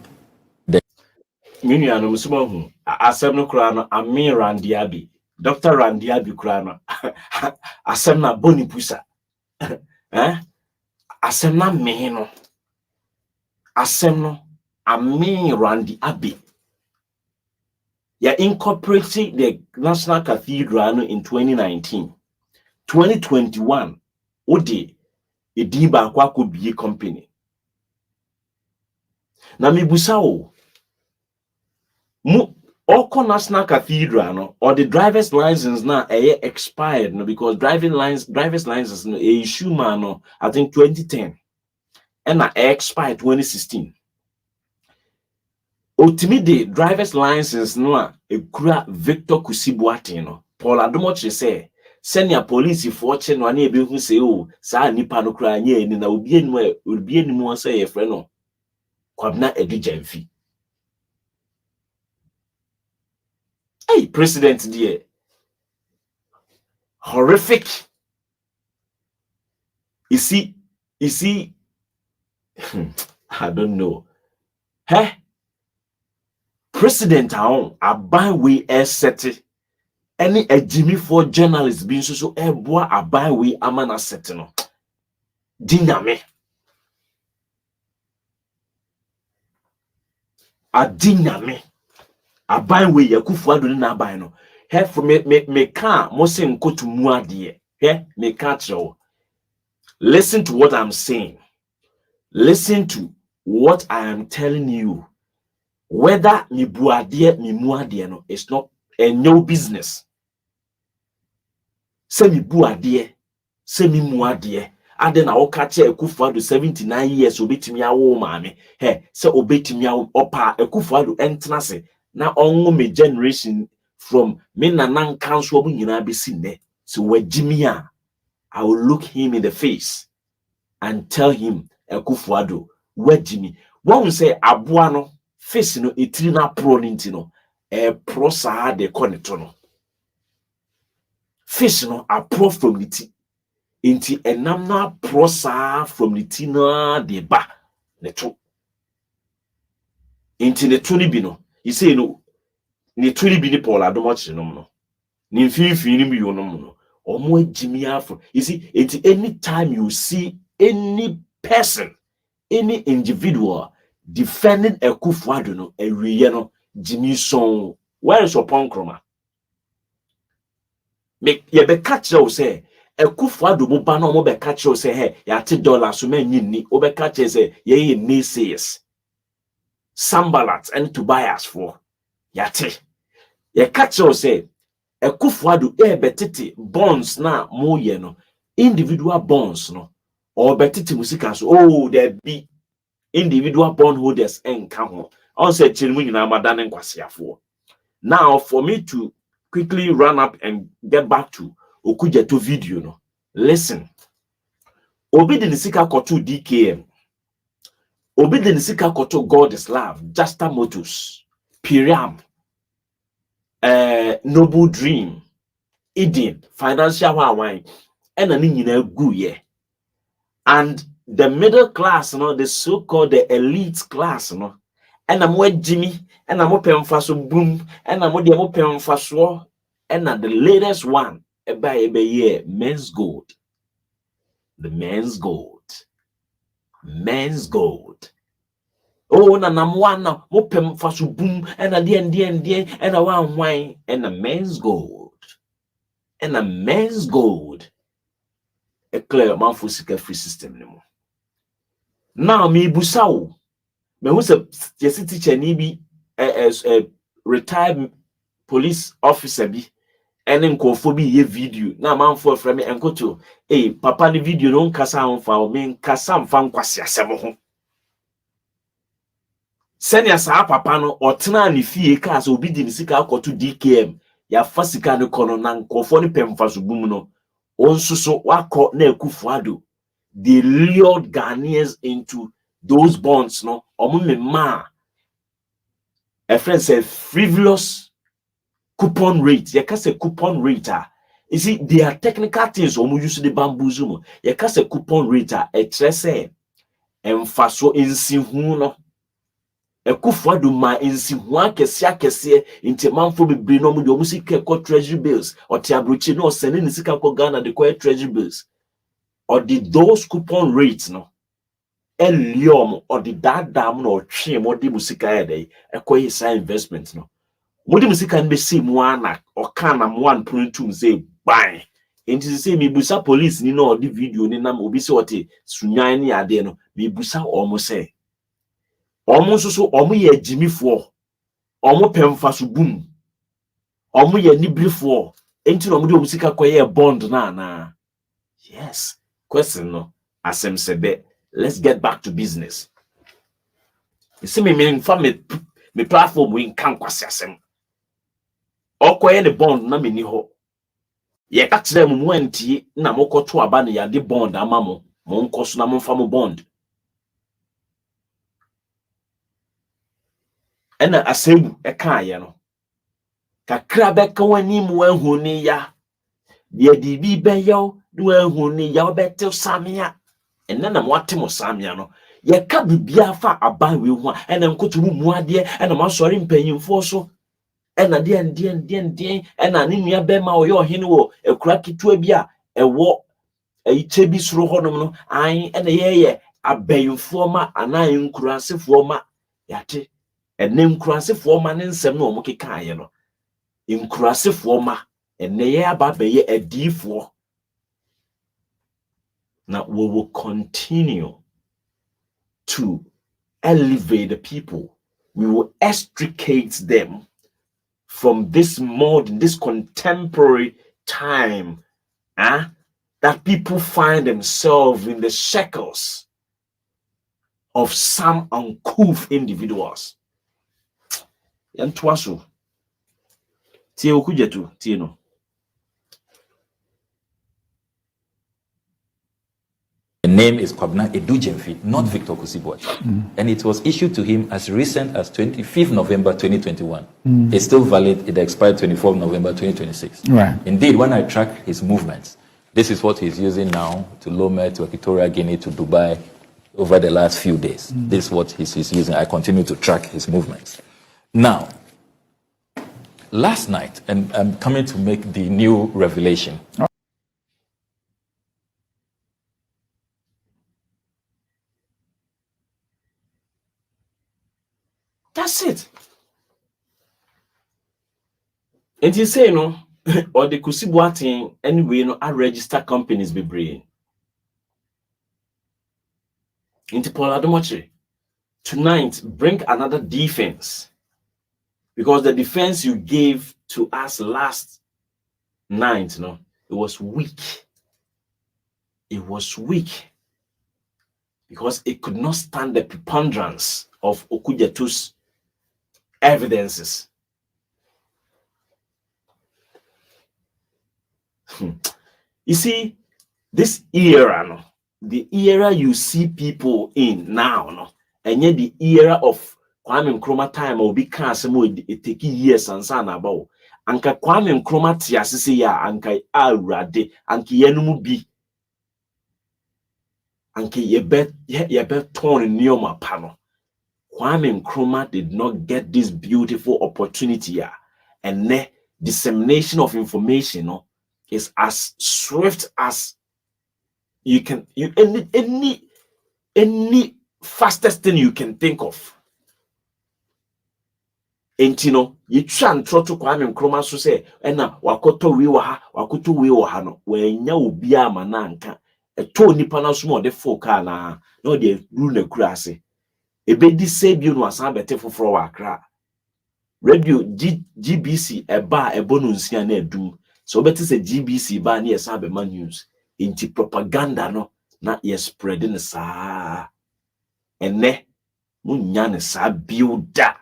Minya no musumahu asem no kura no Amin Randiabi, Dr. Randiabi kura no asem na boni pusa. Asem na me no. Asem no Amin Randiabi. Yeah, incorporating the National Cathedral in 2019. 2021, Odi Ediba Kwako BA company. Na mibusa o Oko National Cathedral no, or the driver's license now expired no, because driver's license no issue man no, I think 2010 and na expired 2016. Ultimately, driver's license no a kura Victor Kusi-Boateng no. Paul Adomoche say send your police for che no ane ebehu say oh sa nipa no kura anye ni na obi enimu say ye friend no Kwabena Edu-Gyamfi. Hey, President dear. Horrific. You see, I don't know. Hey, President Aon, a byway air set any a Jimmy for journalists being so a boy a byway amana setino. Diname. A diname. A byway Yakufu na bino. He for me can't mosin go to muadie. He me catch you. Listen to what I'm saying. Listen to what I am telling you. Whether mi buadie mi muadie no, it's not a no business. Se mi buadie, se mi muadie. Ade na okache Ekufuado 79 years obetimi awo maame. He se obetimi awo opa Ekufuado entena se na onwo me generation from me nanan council obu nyina besi ne. So wajimi a, I will look him in the face and tell him Ekufuado wajimi. One say aboa no face no etiri na pro ninti no pro sa de koneto no. Fish no a pro from the tea. Inti enam na pro sa from the tea na de ba ne to. Inti ne to ni bi no. You say no ne to ni bi ni Paul Adomoche no no. Ni mfifi ni bi yo no no. Omo ejimi afro. You see, inti anytime you see any person, any individual defending Ekufuado no ewiye no Jimmy song, where is your ponkroma? Make ye be catch you say Ekufuado mo ba no mo be catch you say hey ya $10 so man ni o be catch say ye naysayers Sambalat and Tobias for ya ye catch you say Ekufuado betete bonds na mo ye no individual bonds no or betete musika so oh there be individual bondholders and come on said chilwin madane kwasiafo. Now for me to quickly run up and get back to Okujeto video no. Listen. Obi de nisika kotu DKM. Obedience koto God is love, Justa Motus, Piriam, Noble Dream, Eden, Financial Wine, and an guye. And the middle class, the so-called the elite class, and I'm with Jimmy, and I'm open for some boom, and I'm with the open for swore, and the latest one, by a year, men's gold. The men's gold. Men's gold. Oh, and I'm one open for some boom, and a dear, and a one wine, and a men's gold. And a men's gold. A clear man for free system anymore. Now, me busao. Me who's a teacher ni a retired police officer bi ene nkofo bi ye video na manfo frame enkoto papa ni video no nkasa amfa o me nkasa mfa nkwase asem ho senia sa papa no otena ni fie ka so obi di ni sika akoto DKM ya fasika ne kono na nkofo ne pemfa so bum no onsuso wakọ na Akufo-Addo. They lured Ghanaians into those bonds, no? A friend said frivolous coupon rate. You can say coupon rate. You see, there are technical things. Use the bamboozle. You can say coupon rate. A trese emfaso insihu no. Akufo-Addo ma insihu akese inte manfo bebre no mu de omusika ko treasury bills or tiabrochi no send ni sika ko Ghana de ko treasury bills. Or did those coupon rates no eliom or the dam no twe mo di musika e dey ekoyi sign investment no mo di musika nbe see mo ana or can am 1.2 say bang enti say me busa police ni no the video ni nam obi say ote sunyan ni ade no me busa omo say omo so omo ye jimifo omo pemfa so bum omo ye nibrifo enti no mo di musika koye bond na yes. Question no, Asem Sebe, let's get back to business. You see me from me platform we can't kwasi asem. Okoye ne bond na me ni ho. Ye ka kire mu antie na mokoto aba ne ya de bond ama mo nkoso na mo fa mo bond. Ena asebu e ka ye no. Kakra be ka wani mu ahu ni ya. Ye di bi be yo do ahu ni ya obetel samia. Ena na mwatemo samia no. Ye ka bibia fa aban we ho ena nkoto mu ade ena masori mpanyimfo so ena de ena ne nua be ma oyo hene wo ekura kitua bi a ewo eiche bi suro honom no an ena ye abayimfo ma anan nkurasefo ma yate ena nkurasefo ma ne nsem no omukeka aye no nkurasefo ma ena ye ababaye adifo. Now we will continue to elevate the people. We will extricate them from this modern, this contemporary time that people find themselves in the shackles of some uncouth individuals. Yantuasu. Tie okujetu, tie no. The name is Kwabena Edujemfi, not Victor Kusibuachi. And it was issued to him as recent as 25th November 2021. It's still valid. It expired 24th November 2026. Right. Indeed, when I track his movements, this is what he's using now to Lome, to Equatorial Guinea, to Dubai over the last few days. This is what he's using. I continue to track his movements. Now, last night, and I'm coming to make the new revelation. That's it. And you say, no, or the Kusibuatin anyway, no, I register companies be bringing. Into Adom tonight, bring another defense. Because the defense you gave to us last night, no, it was weak. It was weak. Because it could not stand the preponderance of Okudzetu's evidences. You see, this era, no, the era you see people in now, no, and yet the era of Kwame Nkrumah time will be cancer it take years and son about anka Kwame Nkrumah tiasisi ya anka awurade anka yenumu bi anka yebe torn nioma pano. Kwame Nkrumah did not get this beautiful opportunity here, and the dissemination of information is as swift as you can any fastest thing you can think of. And you try to Kwame Nkrumah so say ena wakoto we wa ha no wenya obi ama na nka eto nipa na so mo de folk na no de rule na kurase ebedi say bi no asan bete foforo wa akra radio GBC eba ebonu nsia na adum so beti say GBC ba na yesa be man news inti propaganda no na ye spreading sa ene munya ne sa builda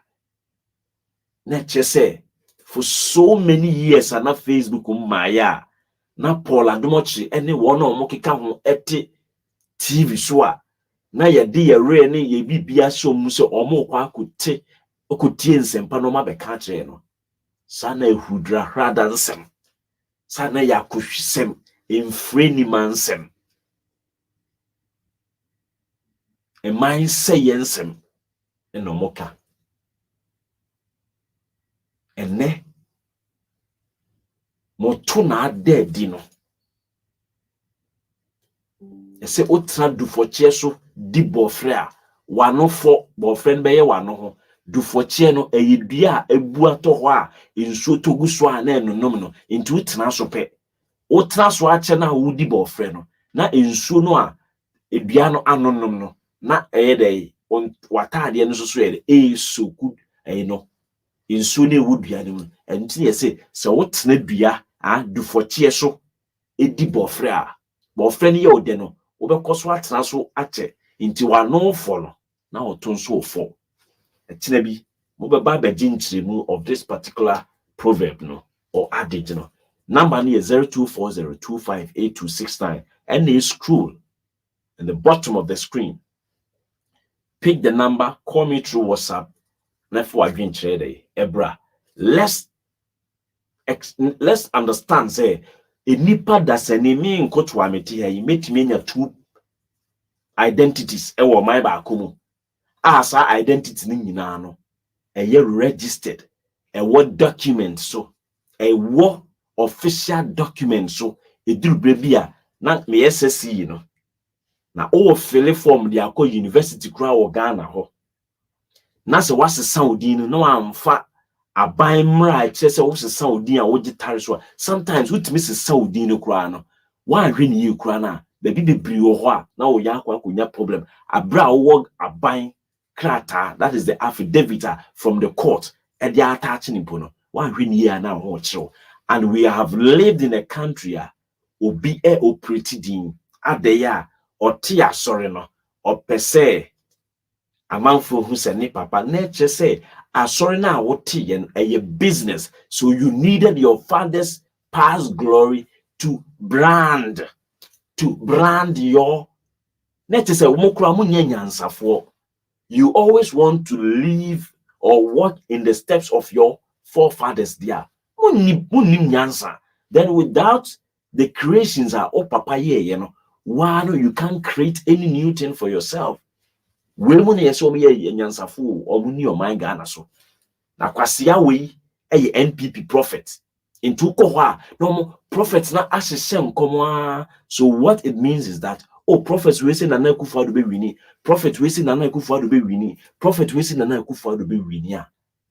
na say for so many years na Facebook maya na Paul Adomochi ene wona omokeka ho ete TV so a na ye de ye re ne ye bibia so mu se omokwa akote okotie nsempa no ma be ka kire no sana ehudra hrada nsem sana yakohwisem emfreni mansem eman se yensem enomoka ene moto na adedi no ese otra du foche so di bofre a wano fo bofre be ye wano ho du foche no eyedua ebu ato ho a ensuo togu so a na enonom no nti utra so pe utra so a che na wudi bofre no na ensuo no a edua no anonom no na eyede watade no so ye so good no ensuo na ewudua no enti ye se wotena dua a du foche so edi bofre a bofre no ye ode no obekoso atena so ache nti wano fo no na otonso fo etina bi mo beba beji nchiremu of this particular proverb no or adage no number is 0240258269 and they scroll in the bottom of the screen. Pick the number, call me through WhatsApp. Ebra, let's understand say a nipa that's a name coach wameti here you make me two identities ewo my bakumu as our identity ni nyina no eye registered what document so a what official document so e duru bia na me SSC no na o fill form dia ko university kura wo Ghana ho na se wase Saudi no amfa aban mra chese wo se Saudi a wo gitare so sometimes wutimi se Saudi no kura no wa hwe ni ye kura na be bibiri wo ho a na wo ya akwa konya problem abra wo aban krata that is the affidavit from the court and they are attaching impono one hwe ni ye na ho chiro. And we have lived in a country obi operating adeya otia sorry no opese amanfo hu se ni papa nature say asori na wote yen a business, so you needed your father's past glory to brand your nature say umokura munye nyansafo. You always want to live or walk in the steps of your forefathers there. Then without the creations are all papa you know, why no you can't create any new thing for yourself. We money so me nyansafu or muni o mind Ghana so. Na kwasia we NPP prophet. Into kohwa no prophets na asesem komwa. So what it means is that prophets we say Nana Akufo-Addo be winning. Prophet we say Nana Akufo-Addo be winning. Prophet we say Nana Akufo-Addo be winning.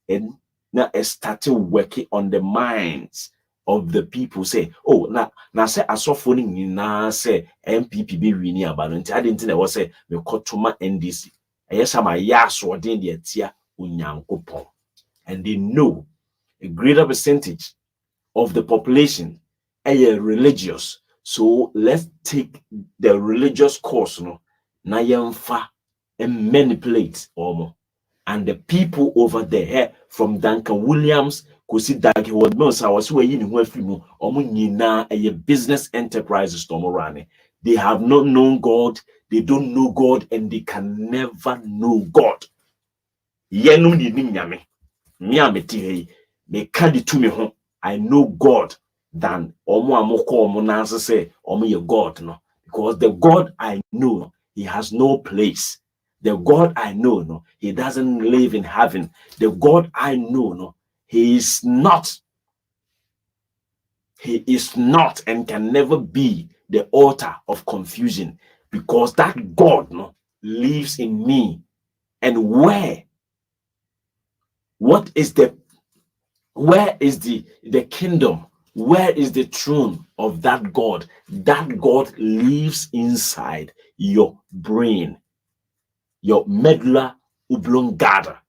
And now started working on the minds of the people. Say, now say asofoni na say MPP be winning about. I didn't think I was say me kotuma NDC. Yes, I'm a yes or den the tia unyankopon. And they know a greater percentage of the population are religious. So let's take the religious course, no, na yemfa and manipulate omo. And the people over there from Duncan Williams, Kosi Dagi Ward Mills, I was where you know omo nyina a business enterprises to morane. They have not known God, they don't know God, and they can never know God. Yenum ni nyame. Me ameti me kadi to me home. I know God than omo amoko omo nanse say omo ye God no. Because the God I know, he has no place. The God I know, no, he doesn't live in heaven. The God I know, no, he is not. He is not and can never be the author of confusion, because that God, no, lives in me. And where is the kingdom? Where is the throne of that God? That God lives inside your brain, your medulla oblongata,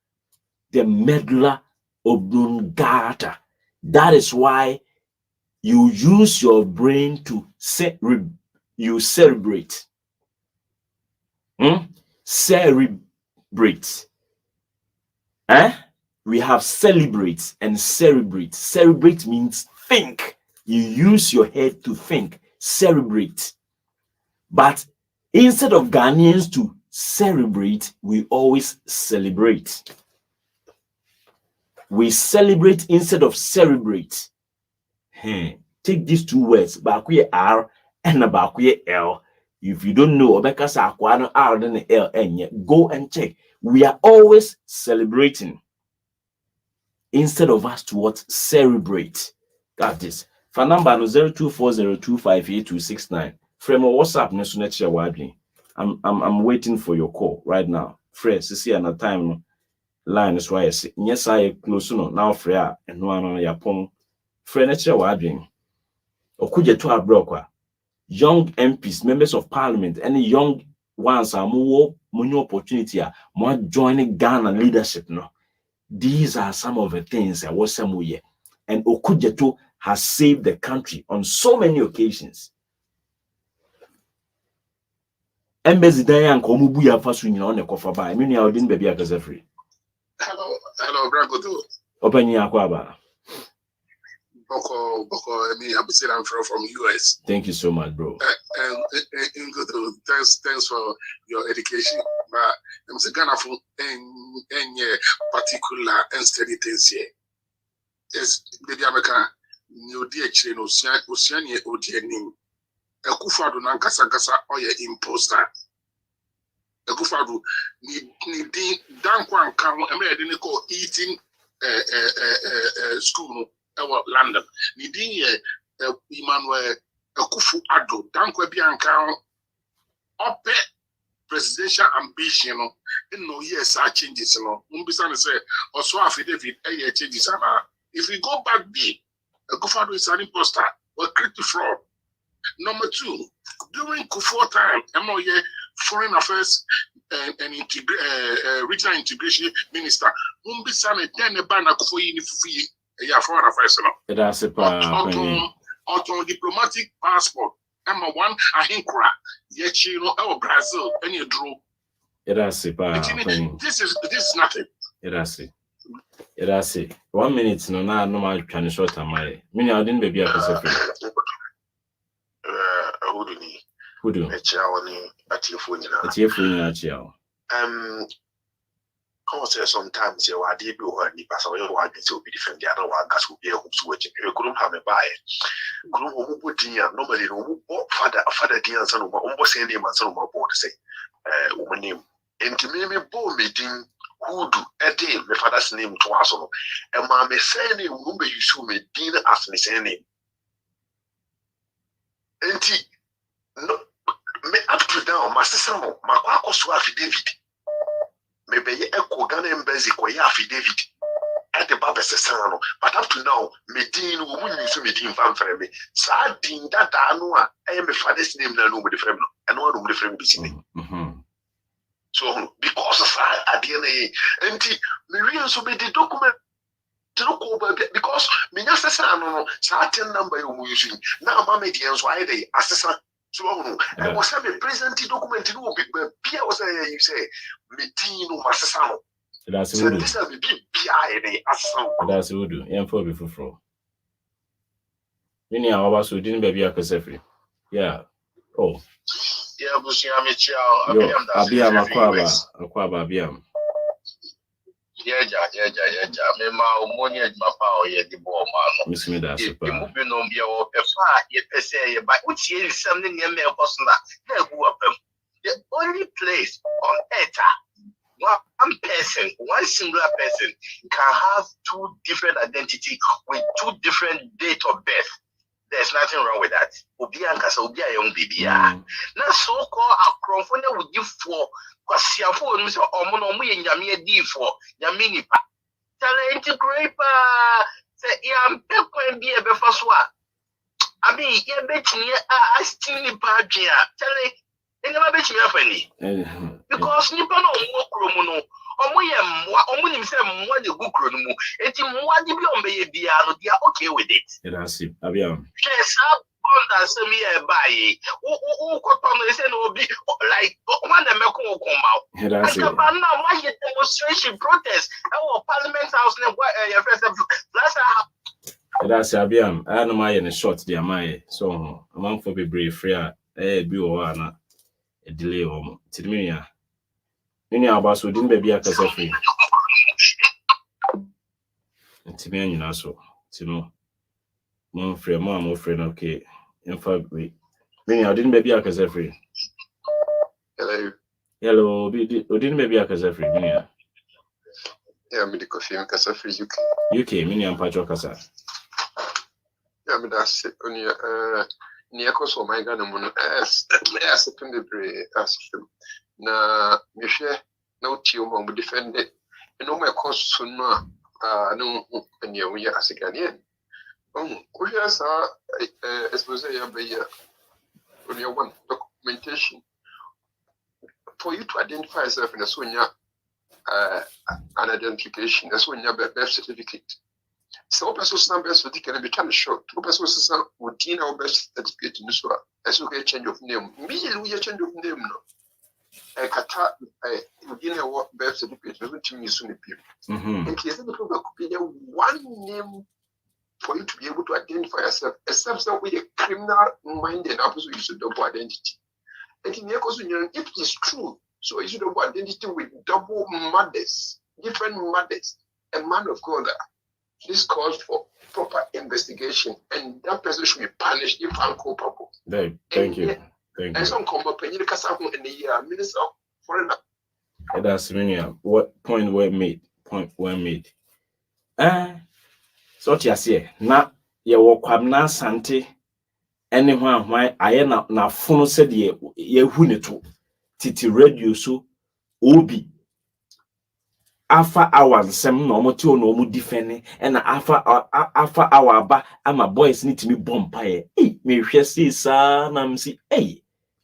the medulla oblongata. That is why you use your brain to celebrate. Celebrate. We have celebrate and cerebrate. Cerebrate means think. You use your head to think. Cerebrate. But instead of Ghanaians to celebrate, we always celebrate. We celebrate instead of celebrate. Take these two words, Bakuye R and Bakuye L. If you don't know, R and L, go and check. We are always celebrating instead of us to what? Celebrate. Got this. For number 0240258269. From WhatsApp, I'm waiting for your call right now. Fred, see an time line is why I say yes, I close no now. Freya and no one yapon. Fred, Okuja to our broker. Young MPs, members of parliament, any young ones are more opportunity, more joining Ghana leadership. No, these are some of the things that was somewhere. And Okujeto has saved the country on so many occasions. Embassy Diane Komubuya Fasu on the cover by many I didn't baby as free. Hello, Bragodo. Open your aquaba. Boko, I mean, I'm from US. Thank you so much, bro. Thanks for your education. But I'm saying Ghana for any particular and steady things here. Yes, the American new DH no Oceania Odianim. A Kufadu Nankasa or imposter. A Kufadu need Dankwan come and didn't go eating school. Our London, Nidin Emmanuel Akufu Ado, Dankwe Bianca, up presidential ambition, no yes, I changes. No, Umbisan say, or so affidavit, changes. If we go back B, Akufado is an imposter or creative fraud. Number two, during Kufuor time, MOE Foreign Affairs and Regional Integration Minister, Umbisan then a ban Akufo Unifi. Yeah, foreign affairs. That's a diplomatic passport. Number one, I think yet you know our Brazil and you drew. This is nothing. It 1 minute no na normal can short am I. Me I didn't baby a who do? At your phone. Sometimes you are deep or any person to be defended. The other one will be a switch. You couldn't have a buy. Nobody father dear son of almost any man son of my board say, woman name. And to me, bold meeting who do a day, my father's name to us. And my saying, whom you show me dinner as me saying. And no, me up to down, my sister, my quackos affidavit. Maybe echo Ghana embassy kwa affidavit at the Baba Sessano, but up to now, Medin woman used to Medin fan for me. Sadin that I know I am a father's name, no nobody friend, and one of the friend be seen. So, because of that, DNA, and Maria so be the document to look over because Minas Sano, certain number you're using now, Mamma Dians, why they assessor. So I was having a present document to know, but Pia was you say, Medino Massano. That's what this will be PIA. That's what do. And for before. You know, I was didn't baby a Cathedral. Yeah. Oh. Yeah, Bushia Michel, Abiam, Akwaba, Abiam. Yeah, me ma omoni adwuma pa o ye de bo ma no. Miss me that super. You move no be o pefa ye pese ye ba utie something near me person na go apem. The only place on earth one person, one singular person can have two different identities with two different dates of birth. There's nothing wrong with that. Obi ankasa obi ayong bibia. Na so called akrofo na would give for kwasiafo onu se omo no mo ye nyame adi for nyame nipa. Talent great pa se ya mpekwan bi e be fa so a. Abi ye betini a stini pa adwea. Tell enema betini afani. Because nipa no mo kromo no omo ye mwa omo nim se mwa de gu kro no mu. Enti mwa de bi ombe ye bia no they are okay with it. That's it. Abiam. Yes, how send me a buy. Who say no be like one the meko come out. That's it. Now why demonstration protest? Our Parliament House your first last. That's Abiam. I know my in a short dear my so among for be brave free be or a delay or Tidminia. Many of us wouldn't be a casa free. Tidminia so, you know, more friend, okay. In fact, many I didn't maybe a casa free. Hello, didn't maybe a casa free, Minia. Yeah, me the coffee and casa free UK, Minia and Pacho Casa. Yeah, me that's it on your near course of my gun as secondary as him. Na me share no team on defend it. And no my course soon no and you are as a Ghanaian. Yes, expose by on your one documentation for you to identify yourself in a Sonia an identification, as when your birth certificate. So, person birth certificate can be kind of short. Two persons would deem our birth certificate in this one as we get change of name. Me, we change of name. No, a kata, would deem our birth certificate, doesn't mean soon appear. In case the people could be one name. For you to be able to identify yourself, except that with a criminal mind and opposite use of double identity. And in if it is true, so you should double identity with double mothers, different mothers, a man of God. This calls for proper investigation, and that person should be punished if unculpable. Thank you. And some come up and you can say in the year, Minister of Foreign. That's what point were made. So you say na ye wo kwamna sante ene ho ahwan aye na fono se de ye hu ne to titi radio so obi afa hour nsem na omote o na omu difene ena afa hour aba ama boys ni timi bompa ye me hwe se sa na msi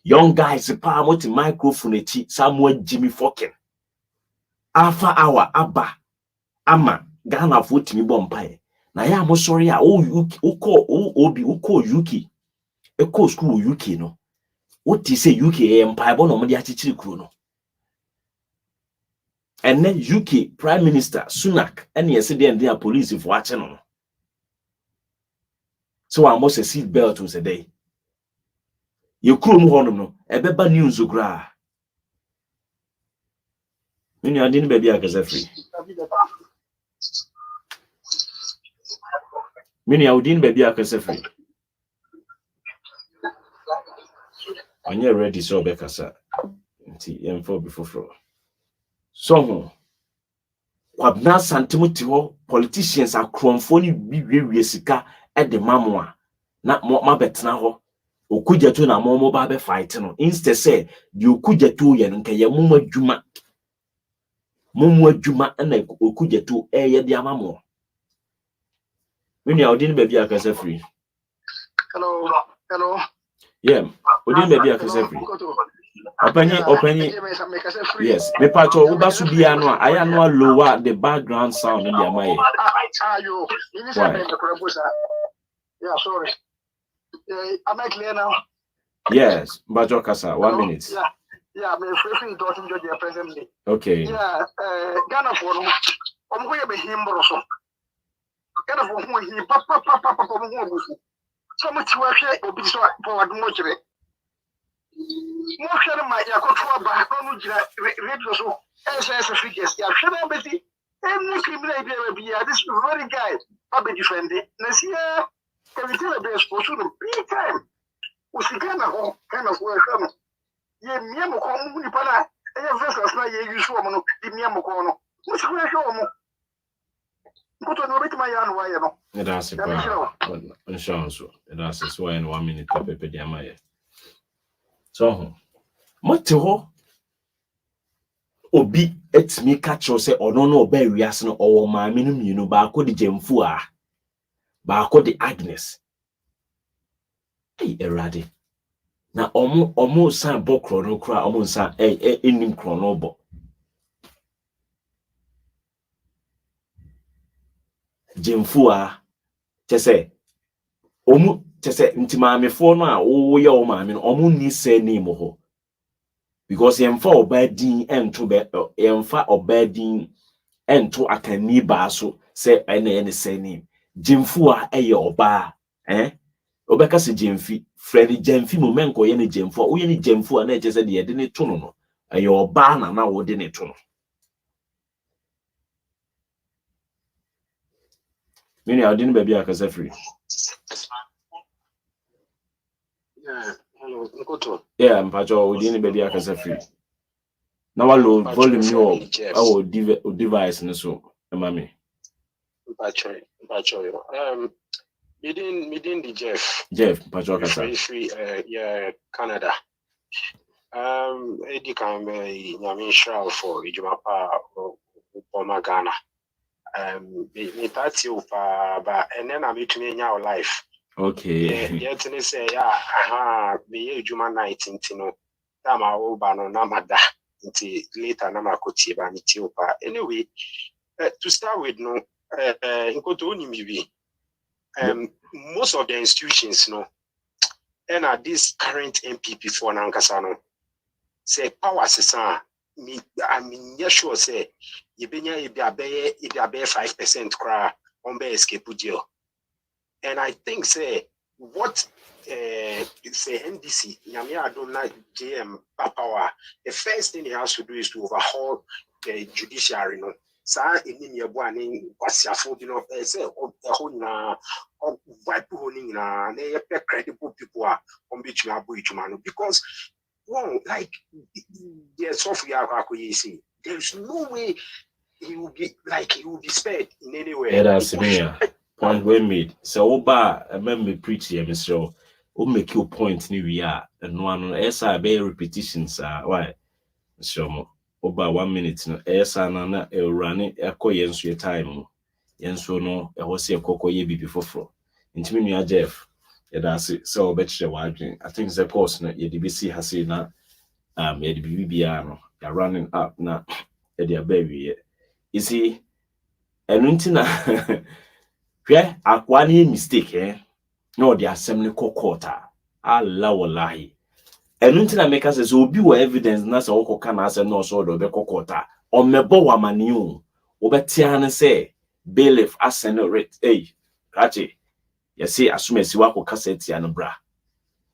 young guys pa moti microphone echi Samuel Jimmy Fokin afa hour aba ama Ghana fo timi bompa ye na ya mo sorry a obi UK eko school UK no what is say UK empire bo no mo de achichiri kuro no and then UK Prime Minister Sunak and yes the police for watching no so I must a seat belt was a day you kuro mu hono no ebeba news ogura mini adin baby akasa free mini audin baby akasa free when you're ready so be kasa nti emfo before so kwabna santimuti ho politicians akromfo ni biwie sika e de mamoa na ma betena ho okujeto na mo ba be fight no instead say di okujeto ye nka ye mo adwuma na okujeto ye de amamo mini audin baby akasa free Hello yeah odin baby akasa free Open yes me pacho uba su bia no aya no lower the background sound in their mind yeah sorry am I clear now yes Bajo Kasa 1 minute yeah me free talking to the presently okay yeah Ghana for no omgo ye be himbro so Ghana for who he papa so much we obi so forward mo kire More share my Yakotua back on radio so SS figures. Yeah, share everything. Any criminal idea will be this very guy. I'll be defending. Nasia, can you tell a best for soon? Big time. Was the kind of work. Ye Miamo Nipana, and your vessels now ye use woman, the Miamo Corno. What's the way put on with my own way. That's a insurance. That's why in 1 minute, Papa Diamaya. So, Moto Obi, it's me catch or say, or no, berry as no, or my minimum, you know, Barco the Jemfua, Barco the Agnes. Hey, Eradi. Na omo san bo krono kra omo san enim krono bo jemfua chese omu chese ntimamefo no a wo ye o maame no omo ni se ni mo ho because yemfa obadin ento be yemfa obadin ento akani ba so se ene se ni jemfua eye oba obeka se jemfi Freddy jemfi momenko ye ne jemfo wo ye ne jemfo na eche se de ye de ne to no eye oba na wo de ne to no mini adin baby akasa free Hello, Nkoto. yeah mpacho odin baby akasa free na wa low volume yo device ne so mami Mpacho meeting the Jeff mpacho akasa free Canada. Edi kan be nyame shral for ijumapa o Magana. Me party upa ba and then I'm between nya life. okay Yeah, to say me ijuma night intino. Tama o ba no na mada until later na makoti ba mi ti upa. Anyway, to start with no Nkoto Onimibi. Most of the institutions no and are this current MPP for Nankasano say power sesa me I mean yeah sure say you be 5% cry on be escape deal. And I think say what say NDC Nyame don't like JM power, the first thing he has to do is to overhaul the judiciary no. Sa enim ye bo ani kwasiafo bi no say ho na wipe ho ni na na ye credible people a on be tuma bo ituma no because one like the software akoye say there's no way he will be spared in any way. Yeah, that's me. Point well made. So oba me preach here Mr. O make your point ni we are and one esa be repetitions why so oba 1 minute no esa na run ekoye nso time yenso no e ho se ekokoye bibi foforo ntimi nua Jeff yeah that's it so obetche wadwen I think the course no ye DBC has na ye the bibia no ya running up na e dia baby you see enuntina hwe akwa ni mistake no the assembly court Allah wallahi enuntina make us say obi wo evidence na say okoka na say no so do be court o mebo wa mani o obetia ne say bailiff assenerate kache you see asumesi wa ko cassette ya no bra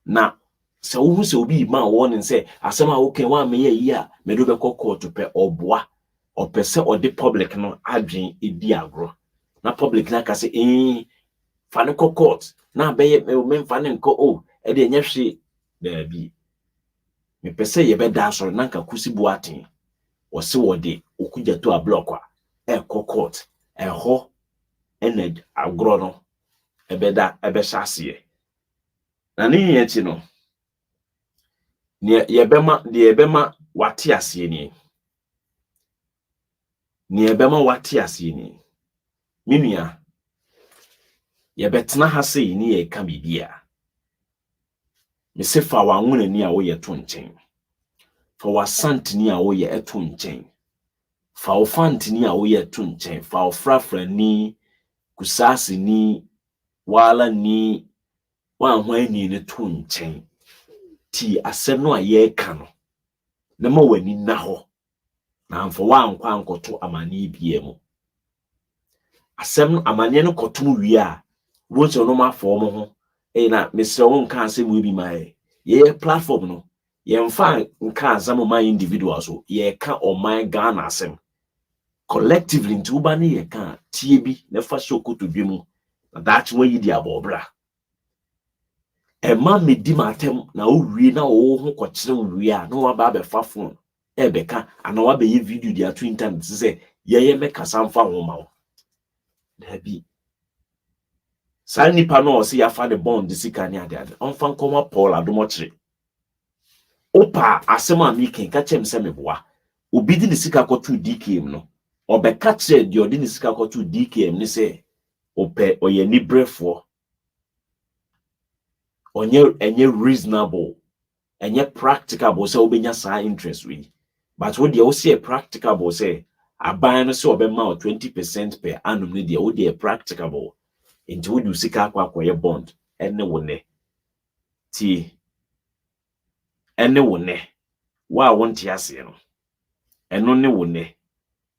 na se wo se obi ma warning say asema wo kan wa me yi a me do be court pe oboa opese odi public no adwen edi agro na public na ka say fa ne court na be me fa ne nko e de nya hwe da bi me pese ye be da so na nka kusi buaten wo se wo de okuja to a block a court e ho ened agro no e be da e be hyase na ne yin echi no ne ye be ma wate ase ni wate ase ni minua ye betena ha sei ni ye ka bibia me se fa wa nwuna ni a wo ye to nchen fa wa santini a wo ye eto nchen fa wo fantini a wo ye to nchen fa wo frafra ni kusasi ni wala ni wa hwan ni ne to nchen ti asem no a ye ka no na ma wani na ho na amfo wa ankwa ankoto amani bia mu asem amane no kotum wi a wo che no ma fo mo ho na mesre won kan asem wi bi mai ye platform no yɛmfa nka asɛm ma individuals so yɛka ɔman Ghana asɛm collectively nti woba ne yɛka tie bi na fa hyɛ okoto bi mu na daakye wayi di abɔbra ɛma medi matem na owie na wo ho kɔkyerɛ owie a na waba abɛfa phone ɛbɛka ana wabɛyɛ video di ato internet sɛ yɛyɛ mɛkasa mfa ho ma wo dabi saa nipa no ɔsɛ yafa de bond de sika ne ade ɔmfa nkɔma Paul adom otchere opa asɛm a meken ka kyɛm sɛ meboa obi di ne sika kɔto DKM no ɔbɛka kyerɛ de ɔde ne sika kɔto DKM ne sɛ opɛ ɔyɛ ni brefo enye reasonable enye practicable sɛ obenya saa interest we but wo de wo say practicable sɛ aban no sɛ obɛma 20% per annum ne de wo de practicable nti wo de sika akɔyɛ bond ene wo ne ti ene wo ne wa wonte ase no eno ne wo ne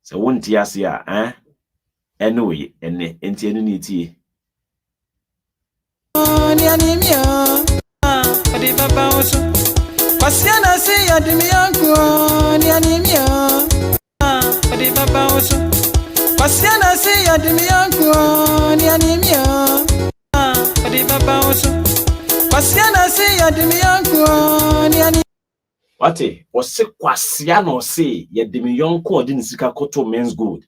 sɛ wonte ase a ene wo ye ene nti ene ne tie Pasiana say ya dimi yanku ni anemia odi baba oso Pasiana say ya dimi yanku ni anemia odi baba oso Pasiana say ya dimi yanku ni anemia wate ose kwasia na ose ya dimi yanku odi nisika koto men's good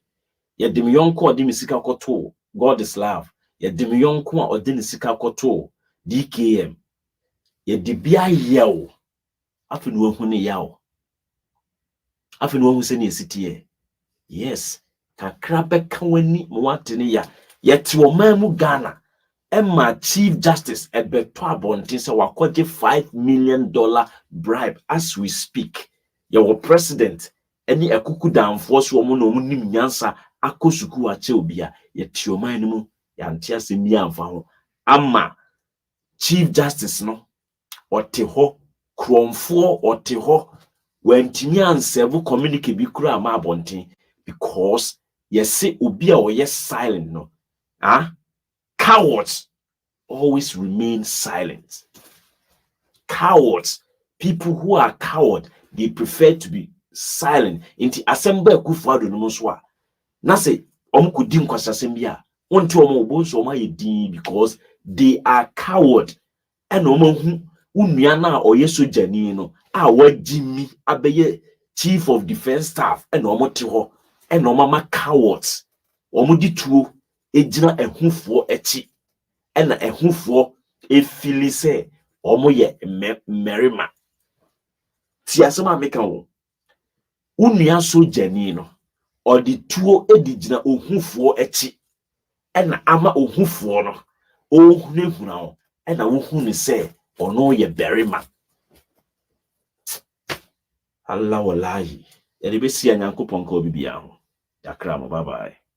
ya dimi yanku odi nisika koto God is love ya dimi yanku odi nisika koto DKM ya dibia yawo afi no hu ne yawo afi no hu se ne esitie yes kakra beka wani mo wate ne ya yete o man mu Ghana emma chief justice ebeto abontin se wakoje $5 million bribe as we speak your president any ekuku danfo so mo no nim nyansa akosuku ache obia yete o man mu yante asemi amfa ho ama chief justice no ote ho kromfo ote ho wantimi ansevu communicate bi kura ma abontin because yesi obi a oyɛ silent no cowards always remain silent. Cowards, people who are coward, they prefer to be silent. Inti assemble kufado no moswa na say omkudi nkwasasembia onti omo so ma yedin because they are coward and omo unua na oyɛ sojani no a wagimi abeye chief of defense staff and omo te ho and omo ma cowards omo di tuo ejina ehufo echi and ehufo efili se omo ye merima ti asema meka wo unua sojani no odi tuo edigina ohufo echi and ama ohufo no ohunehuna wo and wohunu se ono ye berima Allah wallahi ya de besi anyankopon ka obi bia ho yakra mo bye bye.